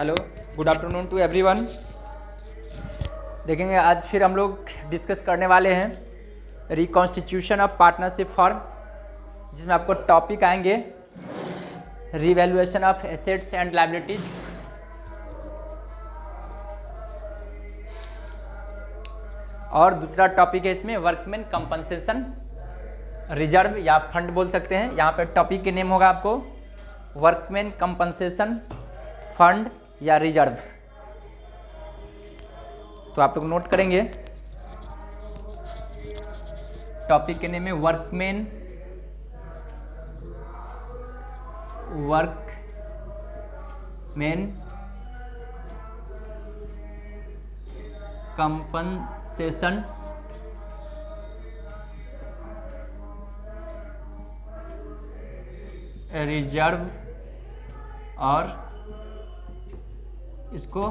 Hello, good afternoon to everyone. देखेंगे आज फिर हम लोग डिस्कस करने वाले हैं रिकॉन्स्टिट्यूशन ऑफ पार्टनरशिप फर्म, जिसमें आपको टॉपिक आएंगे revaluation of assets and liabilities, और दूसरा टॉपिक है इसमें वर्कमैन कंपनसेशन रिजर्व या फंड बोल सकते हैं। यहाँ पे टॉपिक के नेम होगा आपको वर्कमैन कंपनसेशन फंड या रिजर्व। तो आप लोग नोट करेंगे, टॉपिक के नेम है वर्कमैन कंपनसेशन रिजर्व, और इसको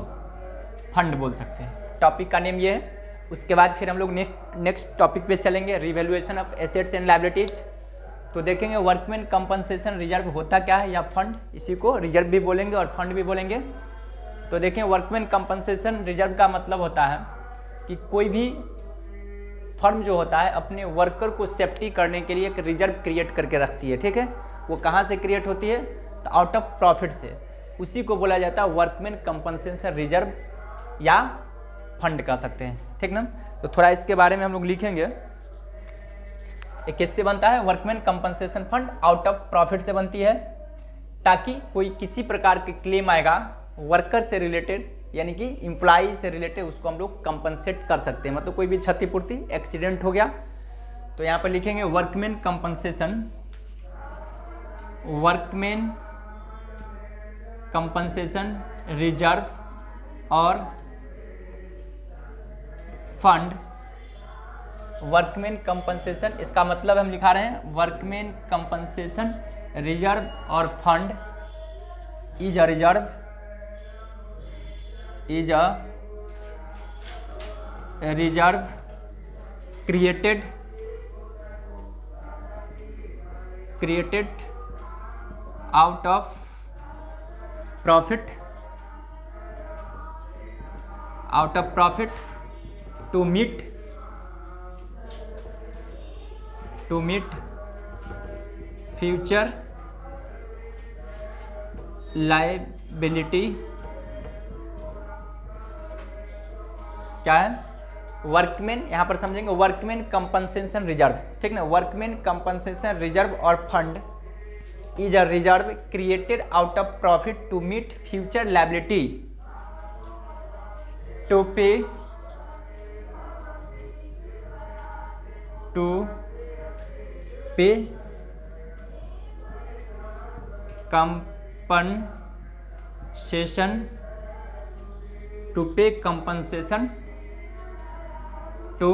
फंड बोल सकते हैं। टॉपिक का नेम ये है। उसके बाद फिर हम लोग नेक्स्ट टॉपिक पे चलेंगे revaluation of assets and liabilities. तो देखेंगे वर्कमैन कंपनसेशन रिजर्व होता क्या है या फंड, इसी को रिजर्व भी बोलेंगे और फंड भी बोलेंगे। तो देखें वर्कमैन कंपनसेशन रिजर्व का मतलब होता है कि कोई भी फर्म जो होता है अपने वर्कर को सेफ्टी करने के लिए एक रिजर्व क्रिएट करके रखती है। ठीक है, वो कहाँ से क्रिएट होती है? तो आउट ऑफ प्रॉफिट से। उसी को बोला जाता है वर्कमैन कंपनसेशन रिजर्व या फंड कह सकते हैं। ठीक ना, तो थोड़ा इसके बारे में हम लोग लिखेंगे। ये किससे बनता है? Workman compensation fund out of profit से बनती है, ताकि कोई किसी प्रकार के क्लेम आएगा वर्कर से रिलेटेड, यानी कि एम्प्लॉई से रिलेटेड, उसको हम लोग कंपनसेट कर सकते हैं। मतलब कोई भी क्षतिपूर्ति, एक्सीडेंट हो गया तो यहाँ पर लिखेंगे वर्कमैन कंपनसेशन रिजर्व और फंड। वर्कमैन कंपनसेशन, इसका मतलब हम लिखा रहे हैं वर्कमैन कंपनसेशन रिजर्व और fund is a reserve created out of profit to meet future liability। क्या है? वर्कमैन, यहां पर समझेंगे वर्कमैन कंपनसेशन रिजर्व। ठीक ना, वर्कमैन कंपनसेशन रिजर्व और fund is a reserve created out of profit to meet future liability to pay compensation to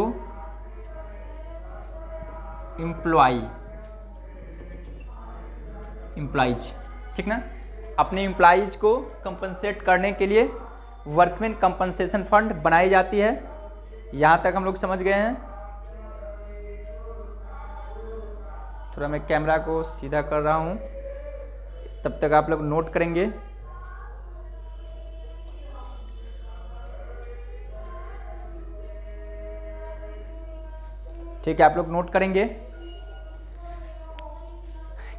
employees. ठीक ना, अपने एम्प्लॉइज को कंपनसेट करने के लिए वर्कमैन कंपनसेशन फंड बनाई जाती है। यहाँ तक हम लोग समझ गए हैं। थोड़ा मैं कैमरा को सीधा कर रहा हूँ, तब तक आप लोग नोट करेंगे। ठीक है, आप लोग नोट करेंगे।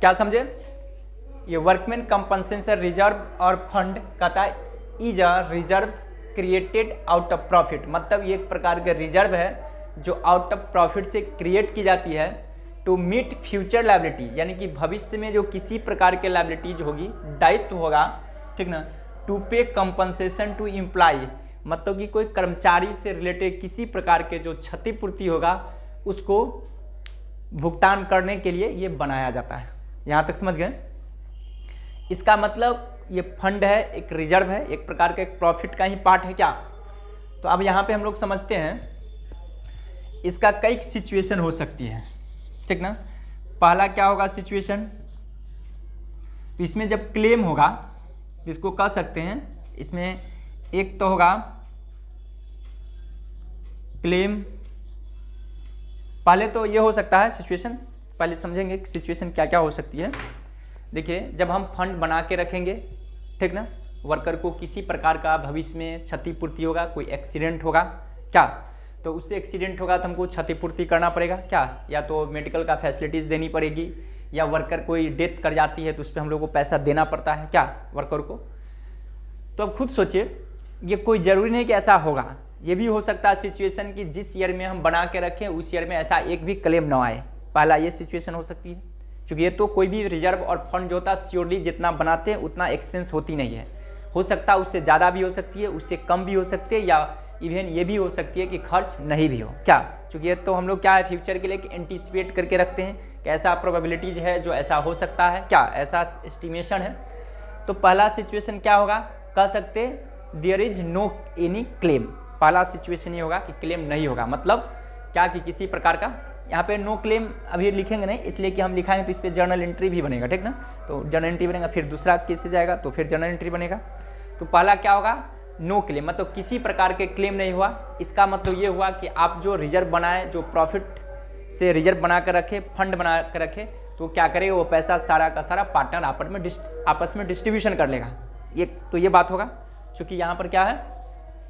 क्या समझे? ये वर्कमैन कंपनसेशन रिजर्व और फंड कहता है is a reserve created out of profit. मतलब ये एक प्रकार का रिजर्व है जो आउट ऑफ प्रॉफिट से क्रिएट की जाती है टू मीट फ्यूचर लायबिलिटी, यानी कि भविष्य में जो किसी प्रकार के लायबिलिटीज होगी, दायित्व होगा। ठीक ना, to pay compensation to employ, मतलब कि कोई कर्मचारी से रिलेटेड किसी प्रकार के जो क्षतिपूर्ति होगा उसको भुगतान करने के लिए ये बनाया जाता है। यहाँ तक समझ गए? इसका मतलब ये फंड है, एक रिजर्व है, एक प्रकार का एक प्रॉफिट का ही पार्ट है क्या? तो अब यहाँ पे हम लोग समझते हैं इसका कई सिचुएशन हो सकती है। ठीक ना, पहला क्या होगा सिचुएशन? इसमें जब क्लेम होगा, इसको कह सकते हैं, इसमें एक तो होगा क्लेम। पहले तो ये हो सकता है सिचुएशन, पहले समझेंगे सिचुएशन क्या क्या हो सकती है। देखिए, जब हम फंड बना के रखेंगे, ठीक ना, वर्कर को किसी प्रकार का भविष्य में क्षतिपूर्ति होगा, कोई एक्सीडेंट होगा क्या, तो उससे एक्सीडेंट होगा तो हमको क्षतिपूर्ति करना पड़ेगा क्या, या तो मेडिकल का फैसिलिटीज़ देनी पड़ेगी, या वर्कर कोई डेथ कर जाती है तो उस पर हम लोग को पैसा देना पड़ता है क्या वर्कर को। तो अब खुद सोचिए, ये कोई ज़रूरी नहीं कि ऐसा होगा, ये भी हो सकता है सिचुएशन कि जिस ईयर में हम बना के रखें उस ईयर में ऐसा एक भी क्लेम ना आए, पहला ये सिचुएशन हो सकती है, क्योंकि ये तो कोई भी रिजर्व और फंड जो होता है श्योरली जितना बनाते हैं उतना एक्सपेंस होती नहीं है, हो सकता है उससे ज़्यादा भी हो सकती है, उससे कम भी हो सकती है, या इवन ये भी हो सकती है कि खर्च नहीं भी हो क्या, क्योंकि ये तो हम लोग क्या है फ्यूचर के लिए एंटीसिपेट करके रखते हैं कि ऐसा प्रोबेबिलिटीज है जो ऐसा हो सकता है क्या, ऐसा एस्टिमेशन है। तो पहला सिचुएशन क्या होगा, कह सकते there is no any claim, पहला सिचुएशन ये होगा कि क्लेम नहीं होगा, मतलब क्या कि किसी प्रकार का, यहाँ पे नो क्लेम अभी लिखेंगे नहीं इसलिए कि हम लिखाएंगे तो इस पर जर्नल एंट्री भी बनेगा, ठीक ना, तो जर्नल एंट्री बनेगा, फिर दूसरा केस जाएगा तो फिर जर्नल एंट्री बनेगा। तो पहला क्या होगा, नो क्लेम, मतलब किसी प्रकार के क्लेम नहीं हुआ। इसका मतलब ये हुआ कि आप जो रिजर्व बनाए, जो प्रॉफिट से रिजर्व बना कर रखे, फंड बना कर रखे, तो क्या करेगा वो पैसा सारा का सारा पार्टनर आपस में डिस्ट्रीब्यूशन कर लेगा, ये तो ये बात होगा, क्योंकि यहाँ पर क्या है,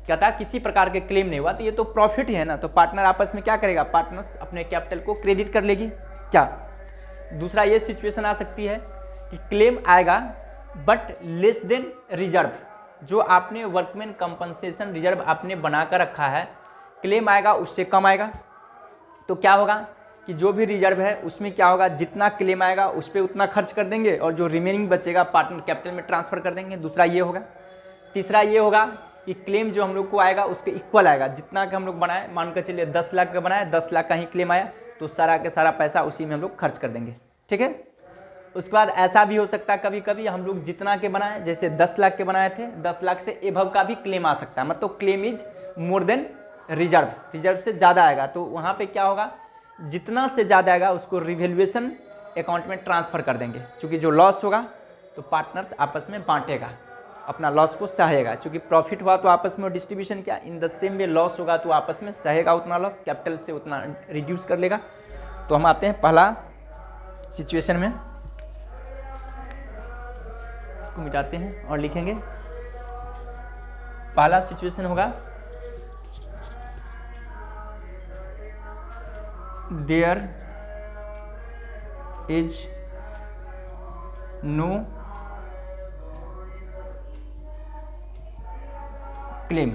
क्या था किसी प्रकार के क्लेम नहीं हुआ, तो ये तो प्रॉफिट ही है ना, तो पार्टनर आपस में क्या करेगा, पार्टनर्स अपने कैपिटल को क्रेडिट कर लेगी क्या। दूसरा ये सिचुएशन आ सकती है कि क्लेम आएगा बट लेस देन रिजर्व, जो आपने वर्कमैन कंपनसेशन रिजर्व आपने बना कर रखा है, क्लेम आएगा उससे कम आएगा, तो क्या होगा कि जो भी रिजर्व है उसमें क्या होगा, जितना क्लेम आएगा उस पर उतना खर्च कर देंगे और जो रिमेनिंग बचेगा पार्टनर कैपिटल में ट्रांसफर कर देंगे, दूसरा ये होगा। तीसरा ये होगा कि क्लेम जो हम लोग को आएगा उसके इक्वल आएगा, जितना का हम लोग बनाए, मान कर चलिए 10 लाख का बनाए, 10 लाख का ही क्लेम आया तो सारा का सारा पैसा उसी में हम लोग खर्च कर देंगे, ठीक है। उसके बाद ऐसा भी हो सकता है कभी कभी हम लोग जितना के बनाए, जैसे 10 लाख के बनाए थे, 10 लाख से एभव का भी क्लेम आ सकता है, मतलब claim is more then reserve, reserve से ज़्यादा आएगा, तो वहाँ पे क्या होगा, जितना से ज़्यादा आएगा उसको रिवैल्यूएशन अकाउंट में ट्रांसफ़र कर देंगे, क्योंकि जो लॉस होगा तो पार्टनर्स आपस में बांटेगा, अपना लॉस को सहेगा, क्योंकि प्रॉफिट हुआ तो आपस में डिस्ट्रीब्यूशन किया, इन द सेम वे लॉस होगा तो आपस में सहेगा उतना लॉस, कैपिटल से उतना रिड्यूस कर लेगा। तो हम आते हैं पहला सिचुएशन में, इसको मिटाते हैं और लिखेंगे, पहला सिचुएशन होगा देयर इज नो क्लेम,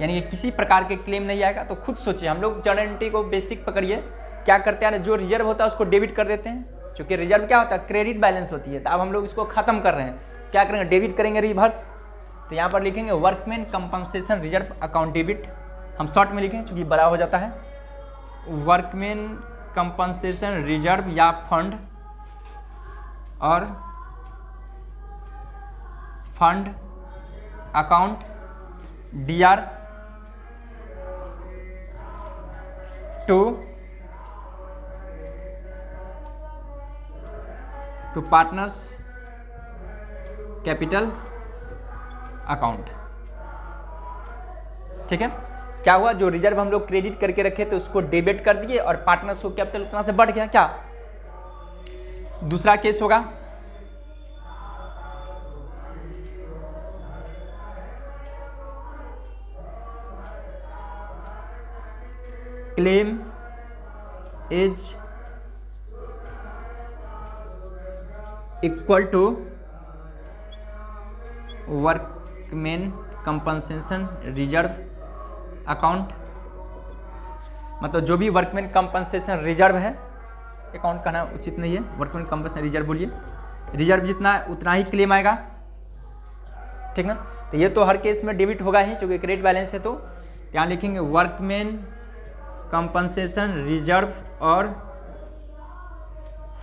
यानी कि किसी प्रकार के क्लेम नहीं आएगा। तो खुद सोचिए, हम लोग जर्नल एंट्री को बेसिक पकड़िए, क्या करते हैं, जो रिजर्व होता है उसको डेबिट कर देते हैं, क्योंकि रिजर्व क्या होता है, क्रेडिट बैलेंस होती है, तो अब हम लोग इसको खत्म कर रहे हैं, क्या करेंगे, डेबिट करेंगे रिवर्स, तो यहाँ पर लिखेंगे workman compensation reserve account debit, हम शॉर्ट में लिखें क्योंकि बड़ा हो जाता है, वर्कमैन कंपनसेशन रिजर्व या फंड और fund account DR to partners capital account, ठीक है। क्या हुआ, जो रिजर्व हम लोग क्रेडिट करके रखे थे उसको डेबिट कर दिए और पार्टनर्स को कैपिटल उतना से बढ़ गया क्या। दूसरा केस होगा claim is equal to workman compensation reserve account, मतलब जो भी वर्कमैन कंपनसेशन रिजर्व है, अकाउंट कहना उचित नहीं है, वर्कमैन कंपनसेशन रिजर्व बोलिए, रिजर्व जितना है उतना ही क्लेम आएगा, ठीक ना। तो ये तो हर केस में डेबिट होगा ही, क्योंकि क्रेडिट बैलेंस है, तो यहाँ लिखेंगे वर्कमैन कंपनसेशन रिजर्व और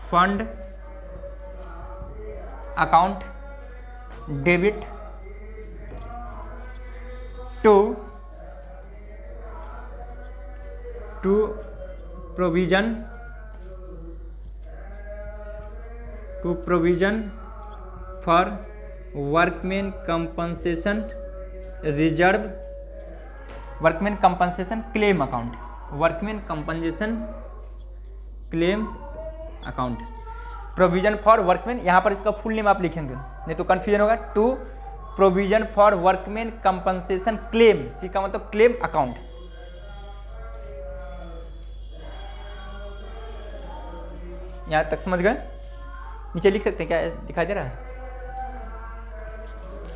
fund account debit to provision for workman compensation reserve, workman compensation claim account, workman compensation claim account, provision for workman, यहाँ पर इसका फुल नेम आप लिखेंगे नहीं तो कंफ्यूजन होगा, to provision for workman compensation claim, C का मतलब क्लेम अकाउंट। यहां तक समझ गए? नीचे लिख सकते हैं, क्या दिखाई दे रहा है?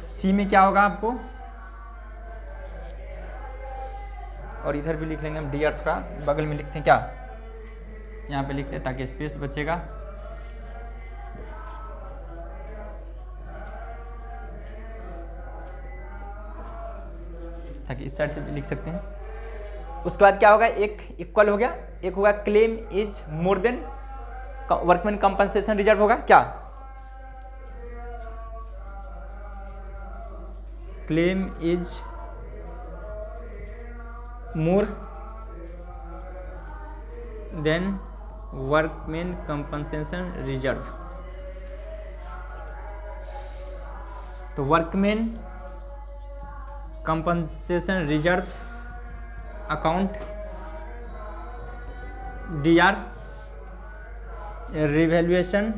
सी में क्या होगा आपको, और इधर भी लिख लेंगे हम डी आर, थोड़ा बगल में लिखते हैं, क्या यहाँ पे लिखते हैं ताकि स्पेस बचेगा। ताकि इस साइड से भी लिख सकते हैं। उसके बाद क्या होगा, एक इक्वल हो गया, एक होगा claim is more than workman compensation reserve होगा, क्या claim is more than workman compensation reserve. तो workman compensation reserve account DR revaluation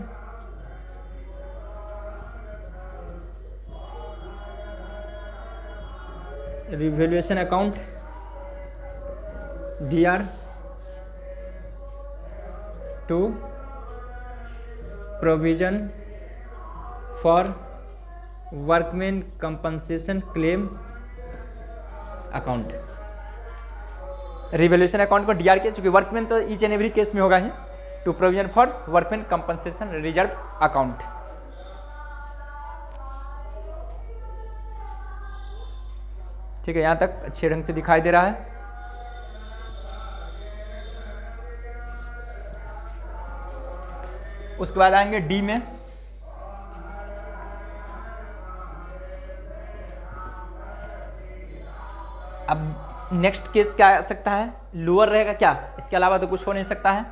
account DR to provision for workman compensation claim account. Revaluation account को DR के, चूंकि workman तो each and every case में होगा ही, to provision for workman compensation reserve account. ठीक है, यहां तक अच्छे ढंग से दिखाई दे रहा है। उसके बाद आएंगे डी में। अब नेक्स्ट केस क्या आ सकता है, लोअर रहेगा क्या, इसके अलावा तो कुछ हो नहीं सकता है।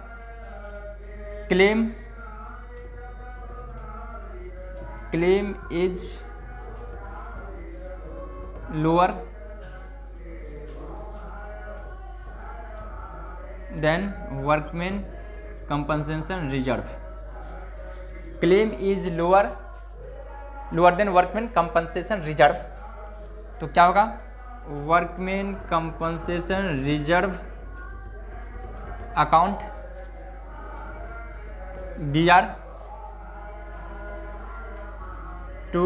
Claim is lower than workman compensation reserve. Claim is lower than workman compensation reserve, तो क्या होगा, workman compensation reserve account DR to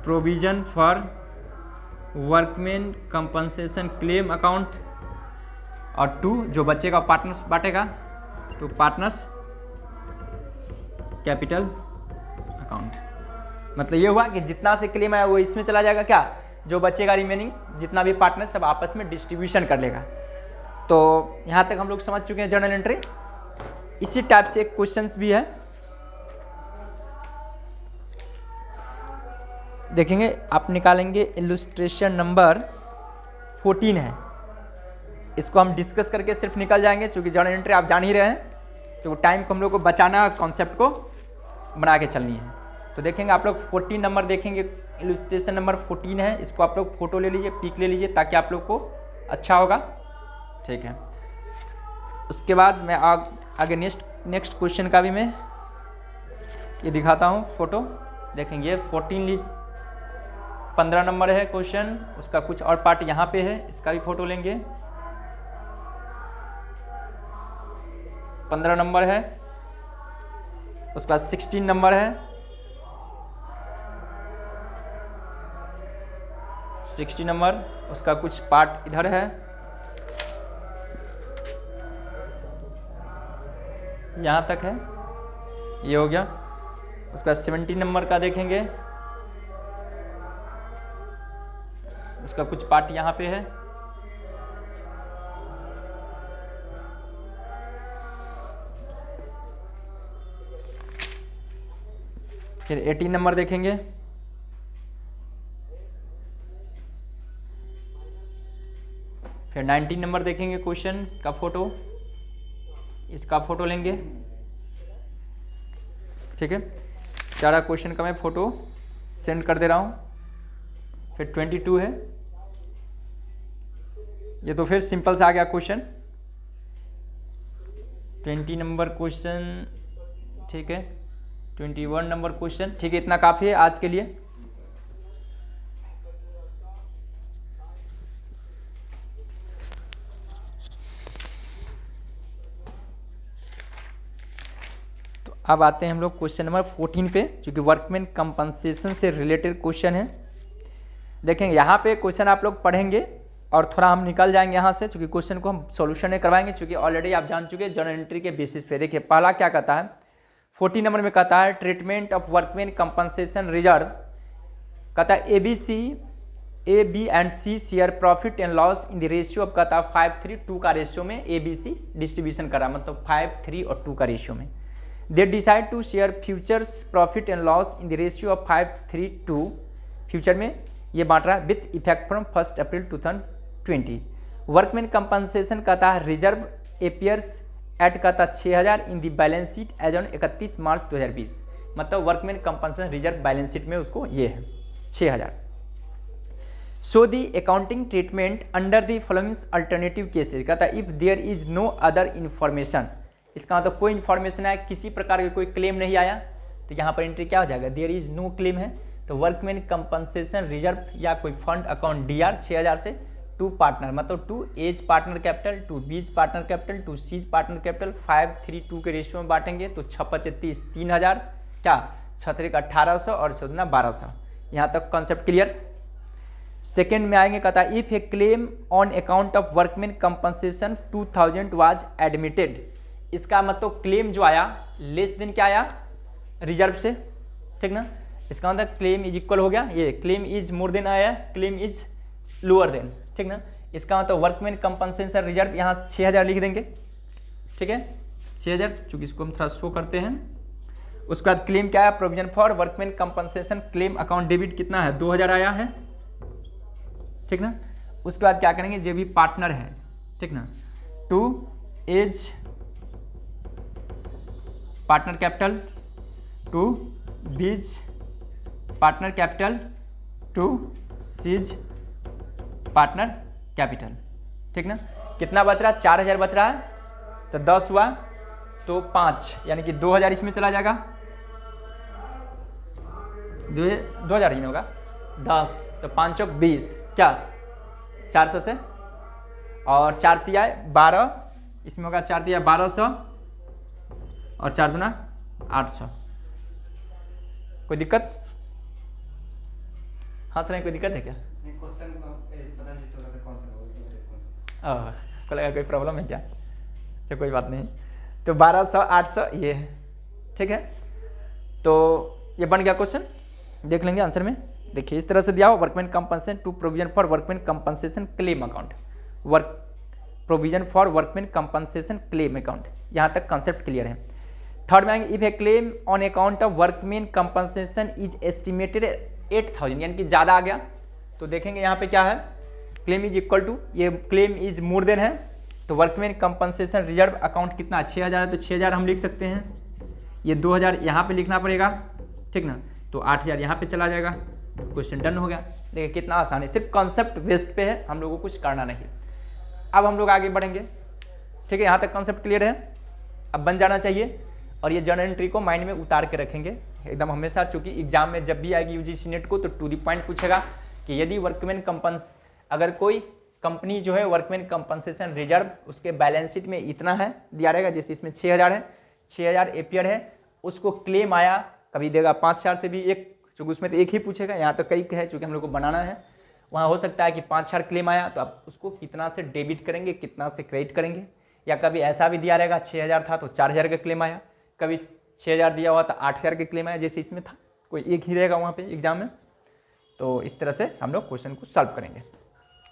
provision for workman compensation claim account, और टू जो बचेगा पार्टनर्स बांटेगा, टू पार्टनर्स कैपिटल अकाउंट। मतलब ये हुआ कि जितना से क्लेम आया वो इसमें चला जाएगा, क्या जो बचेगा रिमेनिंग जितना भी पार्टनर सब आपस में डिस्ट्रीब्यूशन कर लेगा। तो यहाँ तक हम लोग समझ चुके हैं जर्नल एंट्री। इसी टाइप से एक क्वेश्चंस भी है, देखेंगे आप निकालेंगे। इलस्ट्रेशन नंबर 14 है, इसको हम डिस्कस करके सिर्फ निकल जाएंगे, क्योंकि जर्नल एंट्री आप जान ही रहे हैं, तो टाइम को हम लोग को बचाना, कॉन्सेप्ट को बना के चलनी है। तो देखेंगे आप लोग 14 नंबर देखेंगे, इलस्ट्रेशन नंबर 14 है, इसको आप लोग फोटो ले लीजिए, पिक ले लीजिए, ताकि आप लोग को अच्छा होगा। ठीक है, उसके बाद मैं आगे नेक्स्ट क्वेश्चन का भी मैं ये दिखाता हूँ फोटो। देखेंगे 15 नंबर है क्वेश्चन, उसका कुछ और पार्ट यहाँ पे है, इसका भी फोटो लेंगे। 15 नंबर है, उसके बाद 16 नंबर है, 60 नंबर, उसका कुछ पार्ट इधर है, यहाँ तक है, ये हो गया। उसका 70 नंबर का देखेंगे, उसका कुछ पार्ट यहाँ पे है, फिर 18 नंबर देखेंगे, फिर 19 नंबर देखेंगे क्वेश्चन का फोटो, इसका फोटो लेंगे। ठीक है, सारा क्वेश्चन का मैं फोटो सेंड कर दे रहा हूँ। फिर 22 है, ये तो फिर सिंपल से आ गया क्वेश्चन, 20 नंबर क्वेश्चन। ठीक है, 21 नंबर क्वेश्चन। ठीक है, इतना काफ़ी है आज के लिए। तो अब आते हैं हम लोग क्वेश्चन नंबर 14 पे, जो कि वर्कमैन कंपनसेशन से रिलेटेड क्वेश्चन है। देखेंगे यहाँ पे क्वेश्चन आप लोग पढ़ेंगे और थोड़ा हम निकल जाएंगे यहाँ से, चूँकि क्वेश्चन को हम सॉल्यूशन में करवाएंगे, चूँकि ऑलरेडी आप जान चुके हैं जर्नल एंट्री के बेसिस पे। देखिए पहला क्या कहता है, 14 नंबर में कहता है treatment of workman compensation reserve. कहता है A B and C share profit and loss in the ratio. अब कहता है 5:3:2 का रेशियो में ए बी सी डिस्ट्रीब्यूशन करा, मतलब 5:3 और 2 का रेशियो में। They decide to share futures profit and loss in the ratio of 5:3:2। Future में ये बांट रहा है with effect from 1 April 2020। Workman compensation कहता है रिजर्व एपियर्स एट कहता 6000 in the balance sheet as on 31 March 2020। मतलब workman compensation reserve balance sheet में उसको ये है 6000। So the accounting treatment under the following alternative cases. कहता है if there is no other information. इसका मतलब कोई इन्फॉर्मेशन आया, किसी प्रकार का कोई क्लेम नहीं आया, तो यहाँ पर एंट्री क्या हो जाएगा, देयर इज नो क्लेम है, तो वर्कमैन कंपनसेशन रिजर्व या कोई फंड अकाउंट DR 6000 से टू पार्टनर, मतलब to A's partner capital, to B's partner capital, to C's partner capital 5:3:2 के रेशियो में बांटेंगे। तो 6×5=30 3000, क्या 6×3=1800 और 14×1200। यहाँ तक कॉन्सेप्ट क्लियर। सेकेंड में आएंगे, कहता है if a claim on account of workman compensation 2000 was admitted. इसका मतलब क्लेम जो आया लेस देन क्या आया, रिजर्व से, ठीक ना। इसका मतलब क्लेम इज इक्वल हो गया, ये क्लेम इज मोर देन आया, क्लेम इज लोअर देन, ठीक ना। इसका मतलब वर्कमैन कंपनसेशन रिजर्व यहाँ 6000 लिख देंगे, ठीक है 6000, चूंकि इसको हम थोड़ा शो करते हैं। उसके बाद क्लेम क्या है, provision for workman compensation claim account debit कितना है 2000 आया है, ठीक ना। उसके बाद क्या करेंगे, जो भी पार्टनर है, ठीक ना, to A's partner capital, to B's partner capital, to C's partner capital, ठीक ना। कितना बच रहा है, 4000 बच रहा है, तो 10 हुआ तो 5, यानी कि 2000 इसमें चला जाएगा, 2000 ही नहीं होगा, 10 तो 5×20 क्या 400 से, और 4×3=12, इसमें होगा 4×3=1200 और 4×2=800। कोई दिक्कत, हंस रहे हैं, कोई दिक्कत है क्या? को लगा कोई प्रॉब्लम है क्या, तो कोई बात नहीं। तो 1200 800 ये है, ठीक है। तो ये बन गया क्वेश्चन, देख लेंगे आंसर में। देखिए इस तरह से दिया हो, workman compensation to provision for workman compensation claim account, work provision for workman compensation claim account, यहाँ तक कॉन्सेप्ट क्लियर है। थर्ड में आएंगे, if a claim on account of workman compensation is estimated 8000, यानी कि ज़्यादा आ गया, तो देखेंगे यहाँ पे क्या है, क्लेम इज इक्वल टू, ये क्लेम इज मोर देन है, तो वर्कमैन कंपनसेशन रिजर्व अकाउंट कितना 6000 है, तो 6000 हम लिख सकते हैं, ये 2000 यहाँ पे लिखना पड़ेगा, ठीक ना, तो 8000 यहाँ पे चला जाएगा, क्वेश्चन डन हो गया। देखिए कितना आसान है, सिर्फ कॉन्सेप्ट बेस्ड पे है, हम लोगों को कुछ करना नहीं। अब हम लोग आगे बढ़ेंगे, ठीक है, यहाँ तक कॉन्सेप्ट क्लियर है, अब बन जाना चाहिए। और ये जर्नल एंट्री को माइंड में उतार के रखेंगे एकदम हमेशा, चूंकि एग्जाम में जब भी आएगी यूजीसी नेट को तो टू दी पॉइंट पूछेगा कि यदि वर्कमैन अगर कोई कंपनी जो है वर्कमैन कंपनसेशन रिजर्व उसके बैलेंस शीट में इतना है दिया रहेगा, जैसे इसमें 6000 है, 6000 एपियर है, उसको क्लेम आया, कभी देगा 5000 से भी एक, चूँकि उसमें तो एक ही पूछेगा, यहाँ तो कई है, चूँकि हम लोग को बनाना है, वहाँ हो सकता है कि 5000 क्लेम आया, तो आप उसको कितना से डेबिट करेंगे, कितना से क्रेडिट करेंगे, या कभी ऐसा भी दिया रहेगा 6000 था तो 4000 का क्लेम आया, कभी 6000 दिया हुआ तो 8000 के क्लेम आया, जैसे इसमें था, कोई एक ही रहेगा वहाँ पे एग्जाम में। तो इस तरह से हम लोग क्वेश्चन को सॉल्व करेंगे।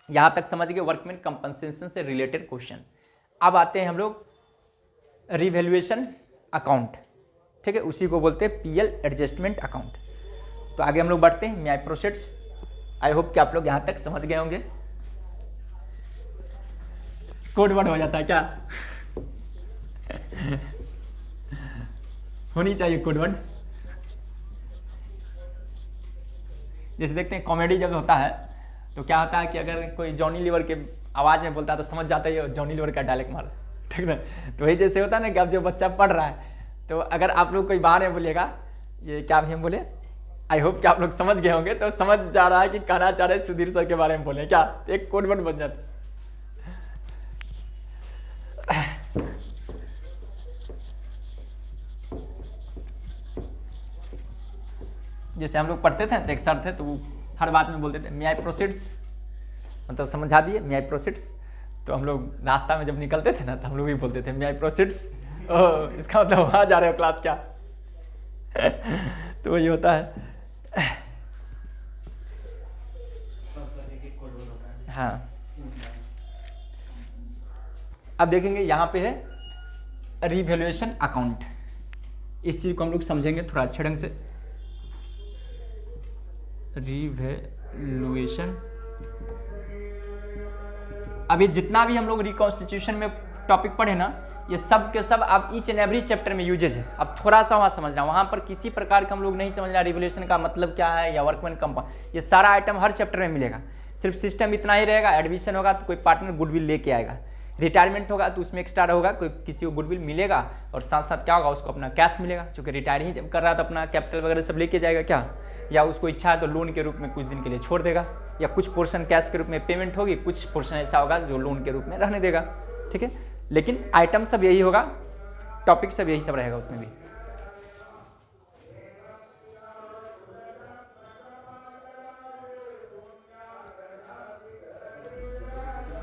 यहाँ तक समझ गए वर्कमैन कंपनसेशन से रिलेटेड क्वेश्चन। अब आते हैं हम लोग रिवैल्यूएशन अकाउंट, ठीक है, उसी को बोलते हैं PL एडजस्टमेंट अकाउंट। तो आगे हम लोग बढ़ते हैं, मैं प्रोसेस, आई होप कि आप लोग यहाँ तक समझ गए होंगे। कोड वर्ड हो जाता है क्या होनी चाहिए कोड वर्ड। जैसे देखते हैं कॉमेडी जब होता है तो क्या होता है कि अगर कोई जॉनी लीवर के आवाज़ में बोलता है तो समझ जाता है ये जॉनी लीवर का डायलेक्ट मार, ठीक ना। तो वही जैसे होता है ना कि अब जो बच्चा पढ़ रहा है, तो अगर आप लोग कोई बाहर में बोलेगा ये क्या भी हम बोले, आई होप कि आप लोग समझ गए होंगे। तो समझ जा रहा है कि कहना चाह रहे सुधीर सर के बारे में बोले क्या, एक कोड वर्ड बन जाता। जैसे हम लोग पढ़ते थे तो एक सर थे, तो वो हर बात में बोलते थे मे आई प्रोसीड्स, मतलब समझा दिए मे आई प्रोसीड्स। तो हम लोग रास्ता में जब निकलते थे ना, तो हम लोग भी बोलते थे मे आई प्रोसीड्स। इसका मतलब वहाँ जा रहे हो क्लास क्या। तो वही होता है। हाँ, अब देखेंगे यहाँ पे है रिवैल्यूएशन अकाउंट। इस चीज को हम लोग समझेंगे थोड़ा अच्छे ढंग से। रिवैल्यूएशन, अभी जितना भी हम लोग रिकॉन्स्टिट्यूशन में टॉपिक पढ़े ना, ये सब के सब अब ईच एंड एवरी चैप्टर में यूजेज है। अब थोड़ा सा वहाँ समझना, वहाँ पर किसी प्रकार का हम लोग नहीं समझना रिवैल्यूएशन का मतलब क्या है या वर्कमैन कंपाउंड, ये सारा आइटम हर चैप्टर में मिलेगा। सिर्फ सिस्टम इतना ही रहेगा, एडमिशन होगा तो कोई पार्टनर गुडविल लेके आएगा, रिटायरमेंट होगा तो उसमें एक्स्ट्रा होगा, कोई किसी को गुडविल मिलेगा और साथ साथ क्या होगा, उसको अपना कैश मिलेगा, क्योंकि रिटायर ही जब कर रहा है तो अपना कैपिटल वगैरह सब लेके जाएगा क्या, या उसको इच्छा है तो लोन के रूप में कुछ दिन के लिए छोड़ देगा, या कुछ पोर्शन कैश के रूप में पेमेंट होगी, कुछ पोर्शन ऐसा होगा जो लोन के रूप में रहने देगा। ठीक है, लेकिन आइटम सब यही होगा, टॉपिक सब यही सब रहेगा उसमें भी।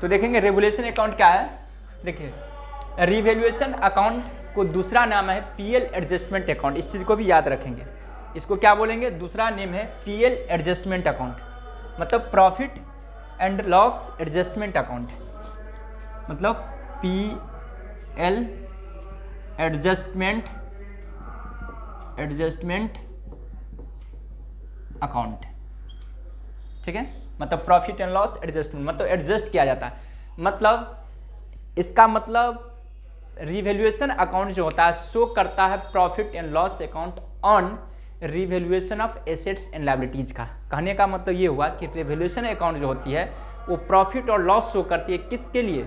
तो देखेंगे रिवैल्यूएशन अकाउंट क्या है। देखिए, रिवैल्यूएशन अकाउंट को दूसरा नाम है पीएल एडजस्टमेंट अकाउंट। इस चीज को भी याद रखेंगे, इसको क्या बोलेंगे, दूसरा नेम है पीएल एडजस्टमेंट अकाउंट, मतलब profit and loss adjustment account, मतलब पीएल एडजस्टमेंट अकाउंट। ठीक है, मतलब प्रॉफिट एंड लॉस एडजस्टमेंट, मतलब एडजस्ट किया जाता है। मतलब इसका मतलब रिवैल्यूएशन अकाउंट जो होता है शो करता है profit and loss account on revaluation of assets and liabilities का। कहने का मतलब ये हुआ कि रिवैल्यूएशन अकाउंट जो होती है वो प्रॉफिट और लॉस शो करती है, किसके लिए,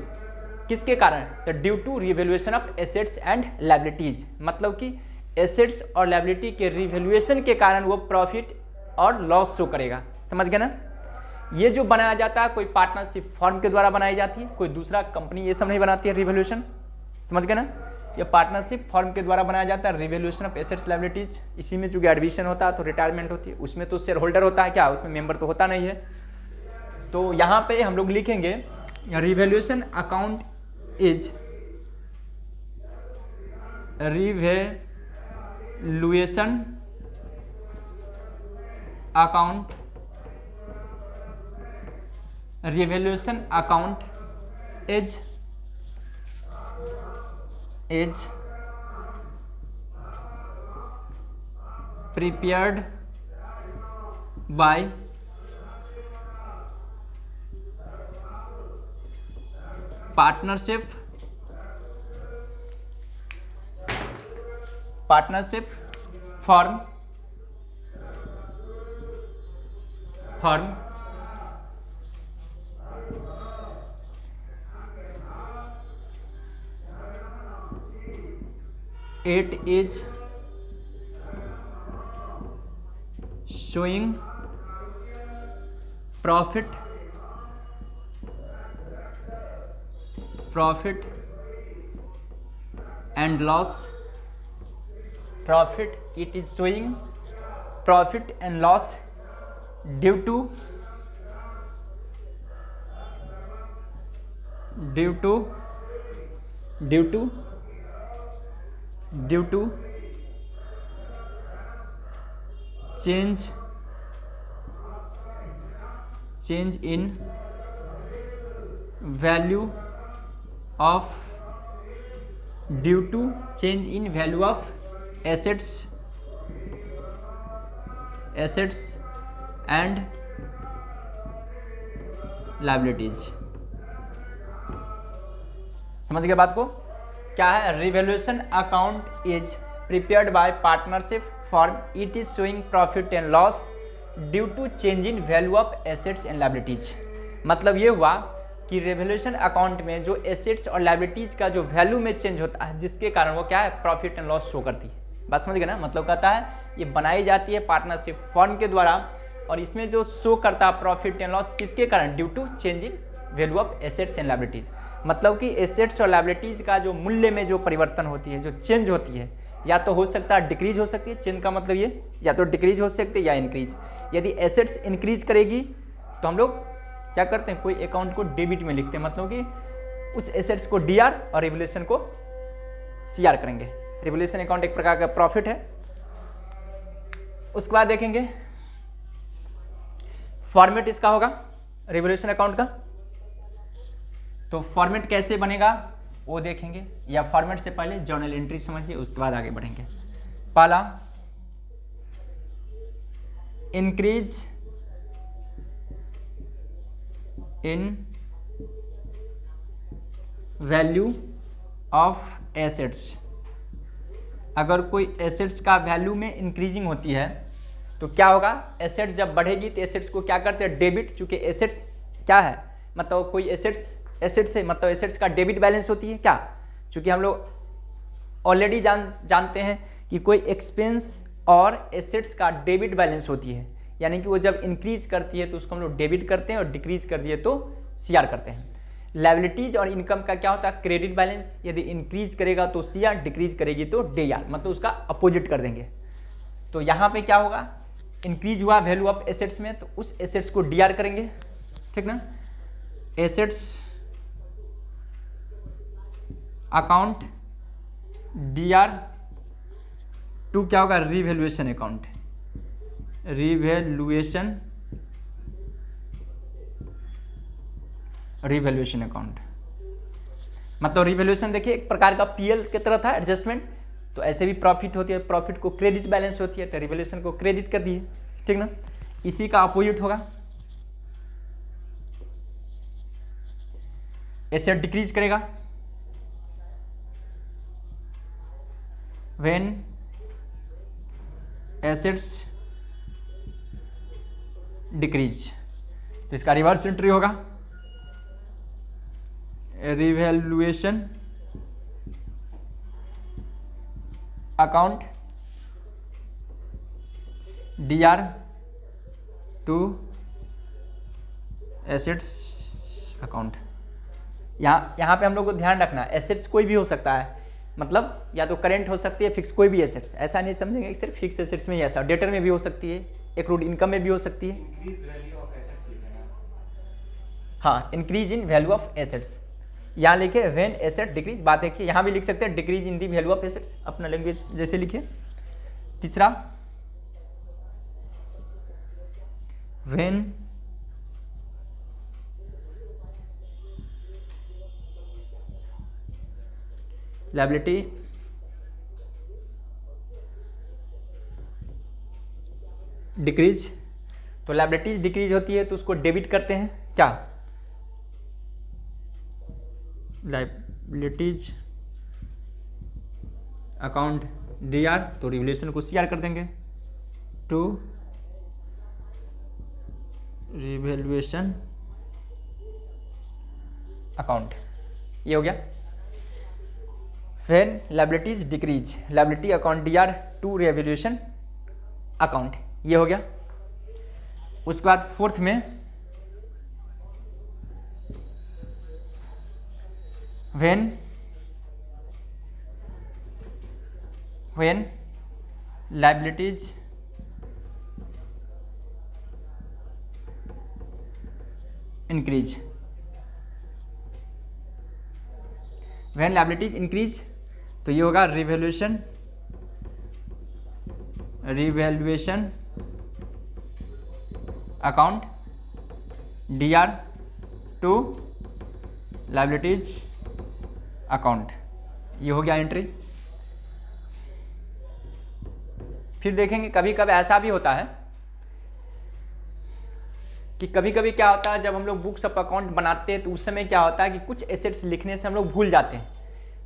किसके कारण, तो due to revaluation of assets and liabilities, मतलब कि एसेट्स और लायबिलिटी के रिवैल्यूएशन के कारण वो प्रॉफिट और लॉस शो करेगा। समझ गए ना। ये जो बनाया जाता है कोई पार्टनरशिप फर्म के द्वारा बनाई जाती है, कोई दूसरा कंपनी ये सब नहीं बनाती है रिवैल्यूएशन। समझ गए ना, ये पार्टनरशिप फर्म के द्वारा बनाया जाता है रिवैल्यूएशन ऑफ एसेट्स लायबिलिटीज। इसी में चूंकि एडमिशन होता है तो रिटायरमेंट होती है, उसमें तो शेयर होल्डर होता है क्या, उसमें मेंबर तो होता नहीं है। तो यहाँ पे हम लोग लिखेंगे revaluation account is revaluation account, revaluation account is prepared by partnership firm it is showing profit and loss, it is showing profit and loss due to change in value of assets and liabilities। समझ गए बात को। क्या है, revaluation account is prepared by partnership firm, it is showing profit and loss due to change in value of assets and liabilities. मतलब ये हुआ कि रिवैल्यूएशन अकाउंट में जो एसेट्स और लायबिलिटीज का जो वैल्यू में चेंज होता है, जिसके कारण वो क्या है, प्रॉफिट एंड लॉस शो करती है। बात समझ गए ना, मतलब कहता है ये बनाई जाती है पार्टनरशिप फर्म के द्वारा, और इसमें जो शो करता है प्रॉफिट एंड लॉस किसके कारण, due to change in value of assets and liabilities. मतलब कि एसेट्स और लायबिलिटीज का जो मूल्य में जो परिवर्तन होती है, जो चेंज होती है, या तो हो सकता है डिक्रीज हो सकती है, चेंज का मतलब ये या तो डिक्रीज हो सकती है या इंक्रीज। यदि एसेट्स इंक्रीज करेगी तो हम लोग क्या करते हैं, कोई अकाउंट को डेबिट में लिखते हैं, मतलब कि उस एसेट्स को डीआर और रिवैल्यूएशन को सीआर करेंगे। रिवैल्यूएशन अकाउंट एक प्रकार का प्रॉफिट है। उसके बाद देखेंगे फॉर्मेट इसका होगा रिवैल्यूएशन अकाउंट का, तो फॉर्मेट कैसे बनेगा वो देखेंगे, या फॉर्मेट से पहले जर्नल एंट्री समझिए, उसके बाद आगे बढ़ेंगे। पहला increase in value of assets. अगर कोई एसेट्स का वैल्यू में इंक्रीजिंग होती है तो क्या होगा, एसेट जब बढ़ेगी तो एसेट्स को क्या करते हैं, डेबिट। चूंकि एसेट्स क्या है, मतलब कोई एसेट्स से मतलब एसेट्स का डेबिट बैलेंस होती है क्या, चूंकि हम लोग ऑलरेडी जानते हैं कि कोई एक्सपेंस और एसेट्स का डेबिट बैलेंस होती है, यानी कि वो जब इंक्रीज करती है तो उसको हम लोग डेबिट करते हैं और डिक्रीज करती है तो सीआर करते हैं। लायबिलिटीज और इनकम का क्या होता है, क्रेडिट बैलेंस। यदि इंक्रीज करेगा तो सीआर, डिक्रीज करेगी तो डीआर, मतलब उसका अपोजिट कर देंगे। तो यहाँ पे क्या होगा, इंक्रीज हुआ वैल्यू ऑफ एसेट्स में तो उस एसेट्स को डीआर करेंगे, ठीक ना। एसेट्स अकाउंट डीआर टू क्या होगा, रिवैल्यूएशन अकाउंट, रिवैल्यूएशन अकाउंट। मतलब रिवैल्यूएशन देखिए एक प्रकार का पीएल की तरह था, एडजस्टमेंट। तो ऐसे भी प्रॉफिट होती है, प्रॉफिट को क्रेडिट बैलेंस होती है, तो रिवैल्यूएशन को क्रेडिट कर दिए, ठीक ना। इसी का अपोजिट होगा, एसेट डिक्रीज करेगा व्हेन एसेट्स डिक्रीज, तो इसका रिवर्स एंट्री होगा revaluation account DR to assets account. यहाँ पे हम लोग को ध्यान रखना, एसेट्स कोई भी हो सकता है, मतलब या तो करेंट हो सकती है, फिक्स कोई भी एसेट्स, ऐसा नहीं समझेंगे सिर्फ फिक्स एसेट्स में ही ऐसा, डेटर में भी हो सकती है, एक्रूड इनकम में भी हो सकती है। हाँ, increase in value of assets, यहाँ लिखे व्हेन एसेट डिक्रीज। बात देखिए यहाँ भी लिख सकते हैं decrease in the value of assets, अपना लैंग्वेज जैसे लिखिए। तीसरा व्हेन लायबिलिटी डिक्रीज, तो लायबिलिटीज डिक्रीज होती है तो उसको डेबिट करते हैं क्या, लायबिलिटीज अकाउंट डीआर, तो रिवैल्यूएशन को सीआर कर देंगे टू रिवैल्यूएशन अकाउंट। ये हो गया when liabilities decrease, liability account DR to revaluation account, ये हो गया। उसके बाद फोर्थ में when liabilities increase, when liabilities increase तो ये होगा revaluation account DR to liabilities account, ये हो गया एंट्री। फिर देखेंगे कभी कभी ऐसा भी होता है कि कभी कभी क्या होता है, जब हम लोग बुक्स ऑफ अकाउंट बनाते हैं तो उस समय क्या होता है कि कुछ एसेट्स लिखने से हम लोग भूल जाते हैं,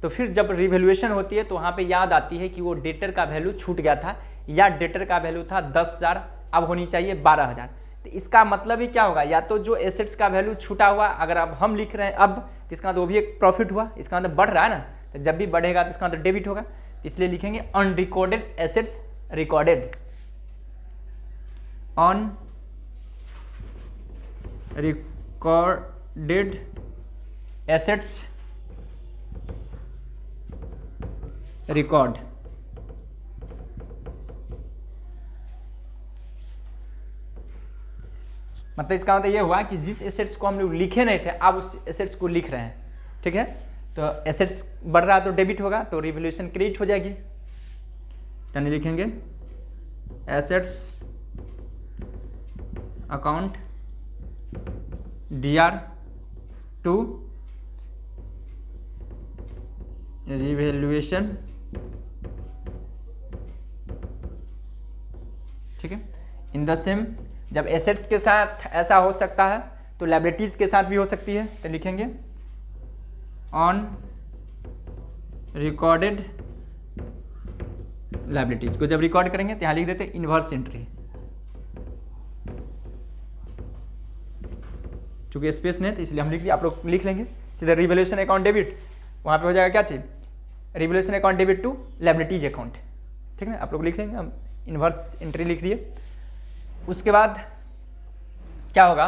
तो फिर जब रिवैल्यूएशन होती है तो वहाँ पे याद आती है कि वो डेटर का वैल्यू छूट गया था, या डेटर का वैल्यू था 10,000 अब होनी चाहिए 12,000। तो इसका मतलब ही क्या होगा, या तो जो एसेट्स का वैल्यू छूटा हुआ अगर अब हम लिख रहे हैं अब, तो इसका मतलब वो भी एक प्रॉफिट हुआ, इसका मतलब बढ़ रहा है ना, तो जब भी बढ़ेगा तो इसका मतलब डेबिट होगा। इसलिए लिखेंगे unrecorded assets recorded, on recorded assets record. मतलब इसका मतलब ये हुआ कि जिस एसेट्स को हम लोग लिखे नहीं थे आप उस एसेट्स को लिख रहे हैं, ठीक है। तो एसेट्स बढ़ रहा है तो डेबिट होगा, तो रिवैल्यूएशन क्रेडिट हो जाएगी। यानी लिखेंगे assets account DR to revaluation, ठीक है। इन द सेम जब एसेट्स के साथ ऐसा हो सकता है तो लायबिलिटीज के साथ भी हो सकती है, तो लिखेंगे ऑन रिकॉर्डेड लायबिलिटीज को जब रिकॉर्ड करेंगे तो यहाँ लिख देते हैं इनवर्स एंट्री, चूंकि स्पेस नहीं तो इसलिए हम लिख दिया, आप लोग लिख लेंगे सीधे रिवैल्यूएशन अकाउंट डेबिट, वहाँ पे हो जाएगा क्या चीज, revaluation account debit to liabilities account, ठीक है। आप लोग लिख लेंगे, हम इनवर्स एंट्री लिख दिए। उसके बाद क्या होगा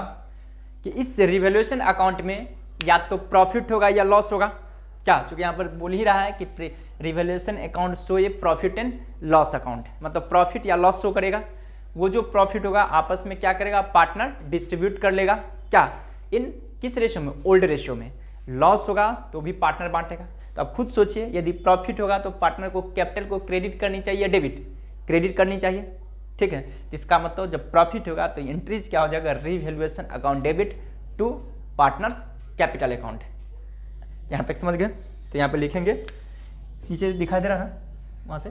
कि इस रिवैल्यूएशन अकाउंट में या तो प्रॉफिट होगा या लॉस होगा, क्या, क्योंकि यहाँ पर बोल ही रहा है कि revaluation account show A profit and loss account, मतलब प्रॉफिट या लॉस शो करेगा। वो जो प्रॉफिट होगा आपस में क्या करेगा, पार्टनर डिस्ट्रीब्यूट कर लेगा, क्या, इन किस रेशियो में, ओल्ड रेशियो में। लॉस होगा तो भी पार्टनर बांटेगा। तो अब खुद सोचिए, यदि प्रॉफिट होगा तो पार्टनर को कैपिटल को क्रेडिट करनी चाहिए या डेबिट, क्रेडिट करनी चाहिए, ठीक है। तो इसका मतलब जब प्रॉफिट होगा तो एंट्रीज क्या हो जाएगा, revaluation account debit to partners capital account. यहाँ तक समझ गए, तो यहाँ पे लिखेंगे, नीचे दिखाई दे रहा है वहाँ से,